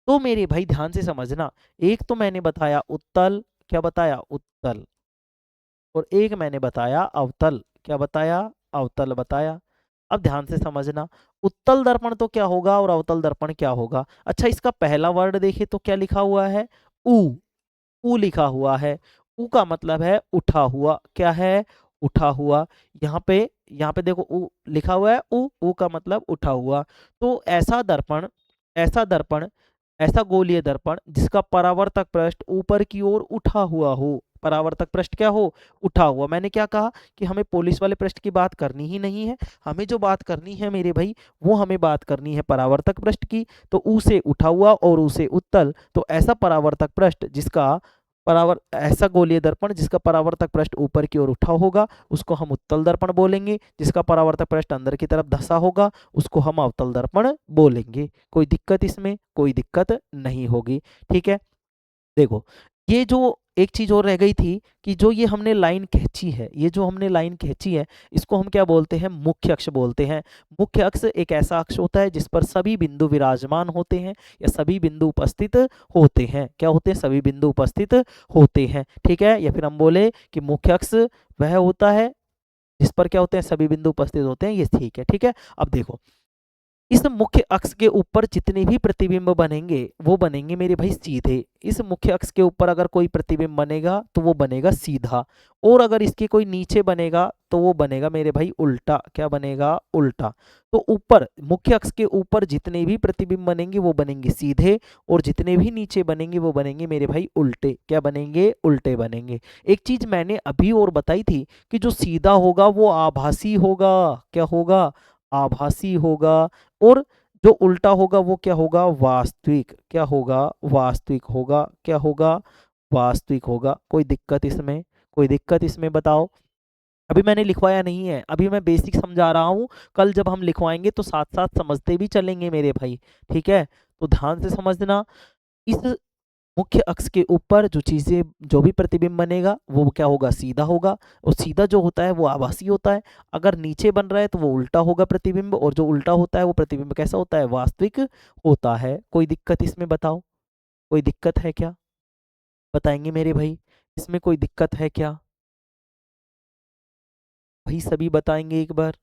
तो मेरे भाई ध्यान से समझना, एक तो मैंने बताया उत्तल, क्या बताया, उत्तल, और एक मैंने बताया अवतल। क्या बताया, अवतल बताया। अब ध्यान से समझना, उत्तल दर्पण तो क्या होगा और अवतल दर्पण क्या होगा। अच्छा, इसका पहला वर्ड देखे तो क्या लिखा हुआ है, ऊ, ऊ लिखा हुआ है। ऊ का मतलब है उठा हुआ। क्या है, उठा हुआ। यहाँ पे देखो ऊ लिखा हुआ है, ऊ का मतलब उठा हुआ। तो ऐसा दर्पण, ऐसा दर्पण, ऐसा गोलीय दर्पण जिसका परावर्तक पृष्ठ ऊपर की ओर उठा हुआ हो, परावर्तक पृष्ठ क्या हो, उठा हुआ। मैंने क्या कहा कि हमें पोलिश वाले पृष्ठ की बात करनी ही नहीं है, हमें जो बात करनी है मेरे भाई, वो हमें बात करनी है परावर्तक पृष्ठ की। तो ऊ से उठा हुआ और ऊ से उत्तल, तो ऐसा परावर्तक पृष्ठ जिसका ऐसा गोलीय दर्पण जिसका परावर्तक पृष्ठ ऊपर की ओर उठा होगा उसको हम उत्तल दर्पण बोलेंगे, जिसका परावर्तक पृष्ठ अंदर की तरफ धंसा होगा उसको हम अवतल दर्पण बोलेंगे। कोई दिक्कत इसमें? कोई दिक्कत नहीं होगी। ठीक है, देखो ये जो एक चीज और रह गई थी कि जो ये हमने लाइन खींची है, ये जो हमने लाइन खींची है इसको हम क्या बोलते हैं? मुख्य अक्ष बोलते हैं। मुख्य अक्ष एक ऐसा अक्ष होता है जिस पर सभी बिंदु विराजमान होते हैं या सभी बिंदु उपस्थित होते हैं। क्या होते हैं? सभी बिंदु उपस्थित होते हैं। ठीक है, या फिर हम बोले कि मुख्य अक्ष वह होता है जिस पर क्या होते हैं? सभी बिंदु उपस्थित होते हैं। ये ठीक है। ठीक है, अब देखो इस मुख्य अक्ष के ऊपर जितने भी प्रतिबिंब बनेंगे वो बनेंगे मेरे भाई सीधे। इस मुख्य अक्ष के ऊपर अगर कोई प्रतिबिंब बनेगा तो वो बनेगा सीधा, और अगर इसके कोई नीचे बनेगा तो वो बनेगा मेरे भाई उल्टा। क्या बनेगा? उल्टा। तो ऊपर मुख्य अक्ष के ऊपर जितने भी प्रतिबिंब बनेंगे वो बनेंगे सीधे, और जितने भी नीचे बनेंगे वो बनेंगे मेरे भाई उल्टे। क्या बनेंगे? उल्टे बनेंगे। एक चीज मैंने अभी और बताई थी कि जो सीधा होगा वो आभासी होगा। क्या होगा? आभासी होगा। और जो उल्टा होगा वो क्या होगा? वास्तविक। क्या होगा? वास्तविक होगा। क्या होगा? वास्तविक होगा। कोई दिक्कत इसमें? कोई दिक्कत इसमें बताओ? अभी मैंने लिखवाया नहीं है, अभी मैं बेसिक समझा रहा हूँ। कल जब हम लिखवाएंगे तो साथ साथ समझते भी चलेंगे मेरे भाई। ठीक है, तो ध्यान से समझना। इस मुख्य अक्ष के ऊपर जो भी प्रतिबिंब बनेगा वो क्या होगा? सीधा होगा, और सीधा जो होता है वो आभासी होता है। अगर नीचे बन रहा है तो वो उल्टा होगा प्रतिबिंब, और जो उल्टा होता है वो प्रतिबिंब कैसा होता है? वास्तविक होता है। कोई दिक्कत इसमें बताओ? कोई दिक्कत है क्या? बताएंगे मेरे भाई, इसमें कोई दिक्कत है क्या? भाई सभी बताएंगे एक बार।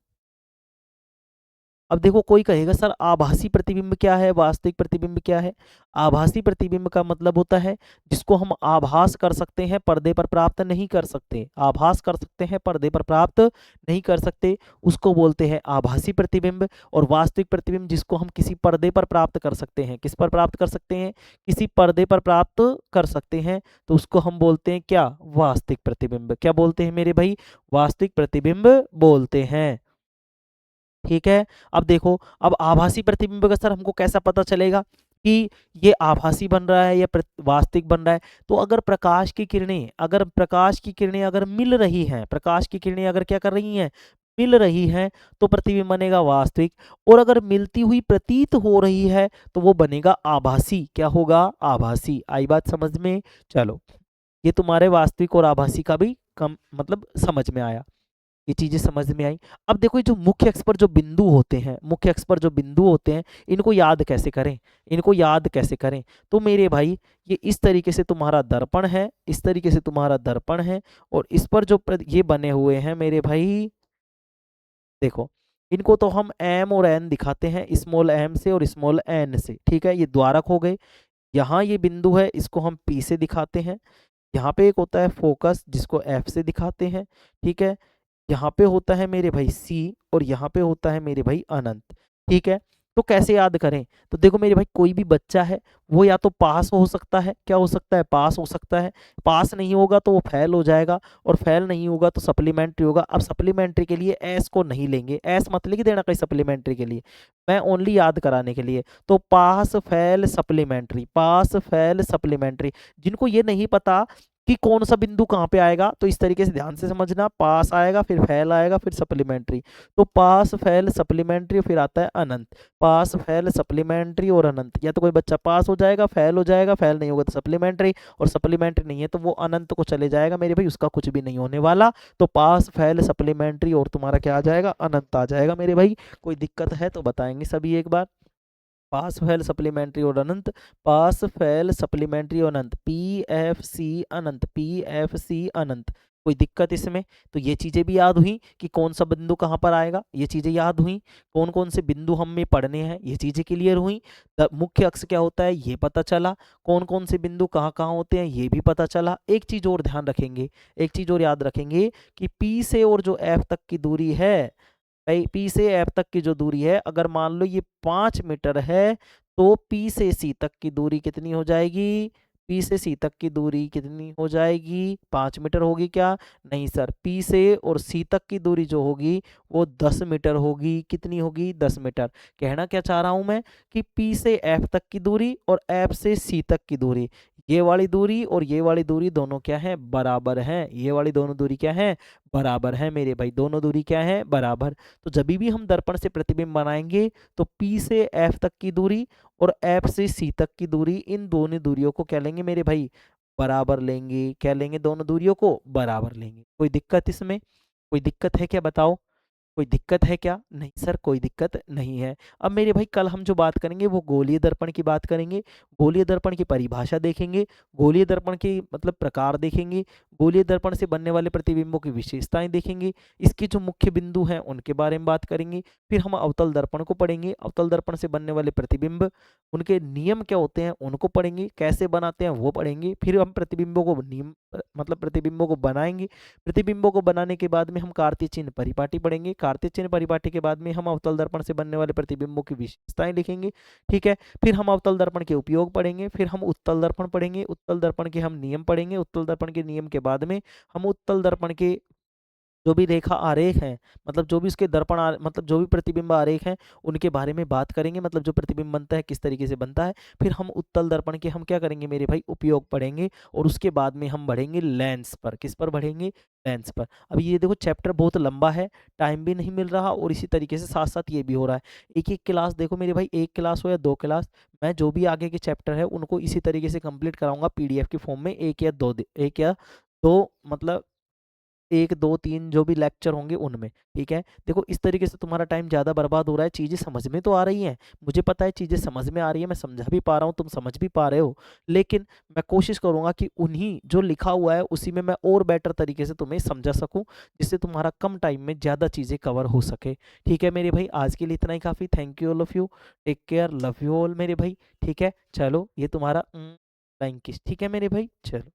अब देखो कोई कहेगा सर आभासी प्रतिबिंब क्या है, वास्तविक प्रतिबिंब क्या है? आभासी प्रतिबिंब का मतलब होता है जिसको हम आभास कर सकते हैं, पर्दे पर प्राप्त नहीं कर सकते। आभास कर सकते हैं, पर्दे पर प्राप्त नहीं कर सकते, उसको बोलते हैं आभासी प्रतिबिंब। और वास्तविक प्रतिबिंब जिसको हम किसी पर्दे पर प्राप्त कर सकते हैं। किस पर प्राप्त कर सकते हैं? किसी पर्दे पर प्राप्त कर सकते हैं, तो उसको हम बोलते हैं क्या? वास्तविक प्रतिबिंब। क्या बोलते हैं मेरे भाई? वास्तविक प्रतिबिंब बोलते हैं। ठीक है, अब देखो, अब आभासी प्रतिबिंब का सर हमको कैसा पता चलेगा कि ये आभासी बन रहा है या वास्तविक बन रहा है? तो अगर प्रकाश की किरणें अगर मिल रही हैं, प्रकाश की किरणें अगर क्या कर रही हैं? मिल रही हैं, तो प्रतिबिंब बनेगा वास्तविक। और अगर मिलती हुई प्रतीत हो रही है तो वो बनेगा आभासी। क्या होगा? आभासी। आई बात समझ में? चलो, ये तुम्हारे वास्तविक और आभासी का भी कम मतलब समझ में आया, ये चीजें समझ में आई। अब देखो ये जो मुख्य अक्ष पर जो बिंदु होते हैं, मुख्य अक्ष पर जो बिंदु होते हैं, इनको याद कैसे करें? इनको याद कैसे करें? तो मेरे भाई ये इस तरीके से तुम्हारा दर्पण है, इस तरीके से तुम्हारा दर्पण है, और इस पर जो ये बने हुए हैं मेरे भाई, देखो इनको तो हम एम और एन दिखाते हैं, स्मॉल एम से और स्मॉल एन से। ठीक है, ये द्वारक हो गए। यहाँ ये बिंदु है, इसको हम पी से दिखाते हैं। यहाँ पे एक होता है फोकस जिसको एफ से दिखाते हैं। ठीक है, यहाँ पे होता है मेरे भाई सी, और यहाँ पे होता है मेरे भाई अनंत। ठीक है, तो कैसे याद करें? तो देखो मेरे भाई कोई भी बच्चा है वो या तो पास हो सकता है, क्या हो सकता है? पास हो सकता है। पास नहीं होगा तो वो फेल हो जाएगा, और फेल नहीं होगा तो सप्लीमेंट्री होगा। अब सप्लीमेंट्री के लिए एस को नहीं लेंगे, एस मत लिख देना कहीं सप्लीमेंट्री के लिए, मैं ओनली याद कराने के लिए। तो pass fail supplementary, pass fail supplementary. जिनको ये नहीं पता कि कौन सा बिंदु कहाँ पे आएगा, तो इस तरीके से ध्यान से समझना, पास आएगा, फिर फेल आएगा, फिर सप्लीमेंट्री। तो पास फेल सप्लीमेंट्री, फिर आता है अनंत। पास फेल सप्लीमेंट्री और अनंत। या तो कोई बच्चा पास हो जाएगा, फेल हो जाएगा, फेल नहीं होगा तो सप्लीमेंट्री, और सप्लीमेंट्री नहीं है तो वो अनंत को चले जाएगा मेरे भाई, उसका कुछ भी नहीं होने वाला। तो पास फेल सप्लीमेंट्री और तुम्हारा क्या आ जाएगा? अनंत आ जाएगा मेरे भाई। कोई दिक्कत है तो बताएंगे सभी एक बार। पास फेल सप्लीमेंट्री और अनंत, पास फेल सप्लीमेंट्री और अनंत, पी एफ सी अनंत, पी एफ सी अनंत। कोई दिक्कत इसमें? तो ये चीजें भी याद हुई कि कौन सा बिंदु कहाँ पर आएगा, ये चीजें याद हुई। कौन कौन से बिंदु हमें पढ़ने हैं, ये चीजें क्लियर हुई। मुख्य अक्ष क्या होता है ये पता चला, कौन कौन से बिंदु कहाँ कहाँ होते हैं ये भी पता चला। एक चीज और ध्यान रखेंगे, एक चीज और याद रखेंगे कि पी से और जो एफ तक की दूरी है, पी से एफ तक की जो दूरी है, अगर मान लो ये 5 मीटर है, तो पी से सी तक की दूरी कितनी हो जाएगी? पी से सी तक की दूरी कितनी हो जाएगी? 5 मीटर होगी क्या? नहीं सर, पी से और सी तक की दूरी जो होगी वो 10 मीटर होगी। कितनी होगी? 10 मीटर। कहना क्या चाह रहा हूं मैं कि पी से एफ तक की दूरी और एफ से सी तक की दूरी, ये वाली दूरी और ये वाली दूरी दोनों क्या है, बराबर हैं। ये वाली दोनों दूरी क्या है, बराबर है मेरे भाई, दोनों दूरी क्या है, बराबर। तो जब भी हम दर्पण से प्रतिबिंब बनाएंगे तो P से F तक की दूरी और F से C तक की दूरी, इन दोनों दूरियों को क्या लेंगे मेरे भाई, बराबर लेंगे। क्या लेंगे, दोनों दूरियों को बराबर लेंगे। कोई दिक्कत इसमें, कोई दिक्कत है क्या बताओ, कोई दिक्कत है क्या, नहीं सर कोई दिक्कत नहीं है। अब मेरे भाई कल हम जो बात करेंगे वो गोलीय दर्पण की बात करेंगे, गोलीय दर्पण की परिभाषा देखेंगे, गोलीय दर्पण के मतलब प्रकार देखेंगे, गोलीय दर्पण से बनने वाले प्रतिबिंबों की विशेषताएं देखेंगे, इसके जो मुख्य बिंदु हैं उनके बारे में बात करेंगे। फिर हम अवतल दर्पण को पढ़ेंगे, अवतल दर्पण से बनने वाले प्रतिबिंब, उनके नियम क्या होते हैं उनको पढ़ेंगे, कैसे बनाते हैं वो पढ़ेंगे। फिर हम प्रतिबिंबों को नियम मतलब प्रतिबिंबों को बनाएंगे, प्रतिबिंबों को बनाने के बाद में हम कार्तीय चिन्ह परिपाटी पढ़ेंगे, कार्तीय चिन्ह परिपाटी के बाद में हम अवतल दर्पण से बनने वाले प्रतिबिंबों की विशेषताएं लिखेंगे, ठीक है। फिर हम अवतल दर्पण के उपयोग पढ़ेंगे, फिर हम उत्तल दर्पण पढ़ेंगे, उत्तल दर्पण के हम नियम पढ़ेंगे, उत्तल दर्पण के नियम के बाद में हम उत्तल दर्पण के जो भी रेखा आरेख हैं, मतलब जो भी उसके मतलब जो भी प्रतिबिंब आरेख हैं उनके बारे में बात करेंगे, मतलब जो प्रतिबिंब बनता है किस तरीके से बनता है। फिर हम उत्तल दर्पण के हम क्या करेंगे मेरे भाई, उपयोग पढ़ेंगे, और उसके बाद में हम बढ़ेंगे लेंस पर। किस पर बढ़ेंगे, लेंस पर। अब ये देखो चैप्टर बहुत लंबा है, टाइम भी नहीं मिल रहा, और इसी तरीके से साथ साथ ये भी हो रहा है। एक एक क्लास देखो मेरे भाई, एक क्लास हो या दो क्लास, मैं जो भी आगे के चैप्टर है उनको इसी तरीके से कंप्लीट कराऊंगा PDF के फॉर्म में, एक या दो मतलब 1, 2, 3 जो भी लेक्चर होंगे उनमें, ठीक है। देखो इस तरीके से तुम्हारा टाइम ज़्यादा बर्बाद हो रहा है, चीज़ें समझ में तो आ रही हैं, मुझे पता है चीज़ें समझ में आ रही है, मैं समझा भी पा रहा हूँ, तुम समझ भी पा रहे हो, लेकिन मैं कोशिश करूँगा कि उन्हीं जो लिखा हुआ है उसी में मैं और बेटर तरीके से तुम्हें समझा सकूँ, जिससे तुम्हारा कम टाइम में ज़्यादा चीज़ें कवर हो सके, ठीक है मेरे भाई। आज के लिए इतना ही काफ़ी, thank you all of you, take care, love you all मेरे भाई, ठीक है। चलो ये तुम्हारा फ्लाइंग किस, ठीक है मेरे भाई, चलो।